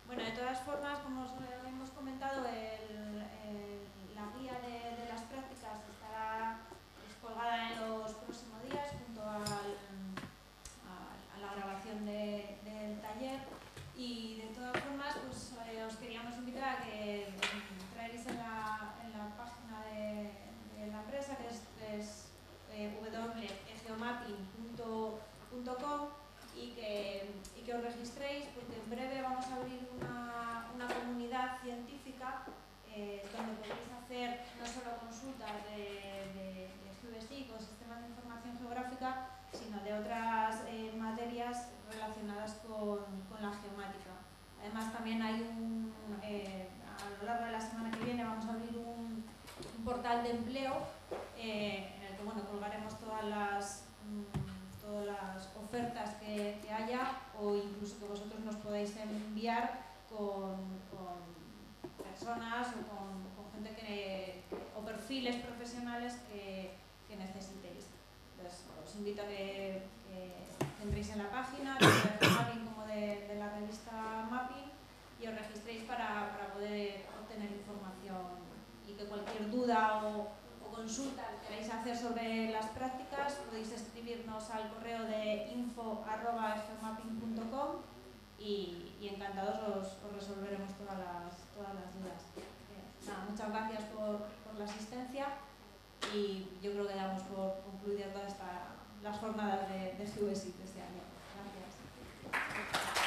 Bueno, de todas formas, como os hemos comentado, la guía de las prácticas estará colgada en los próximos días junto a la grabación del taller. Y de todas formas, pues os queríamos invitar a que entréis en la página de la empresa, que es www.geomapping.com, y que os registréis, porque en breve vamos a abrir una comunidad científica donde podéis hacer no solo consultas de GeoSIG o sistemas de información geográfica, sino de otras materias relacionadas con la geomática. Además, también hay a lo largo de la semana que viene vamos a abrir un portal de empleo en el que colgaremos todas las ofertas que haya, o incluso que vosotros nos podáis enviar con personas o con gente o perfiles profesionales que necesitéis. Entonces, os invito a que entréis en la página tanto de Mapping como de la revista Mapping y os registréis para poder obtener información, y que cualquier duda o consulta que queráis hacer sobre las prácticas podéis escribirnos al correo de info@geomapping.com y encantados os resolveremos todas las dudas. Nada, muchas gracias por la asistencia, y yo creo que damos por concluidas todas las jornadas de GeoSIG de este año. Gracias.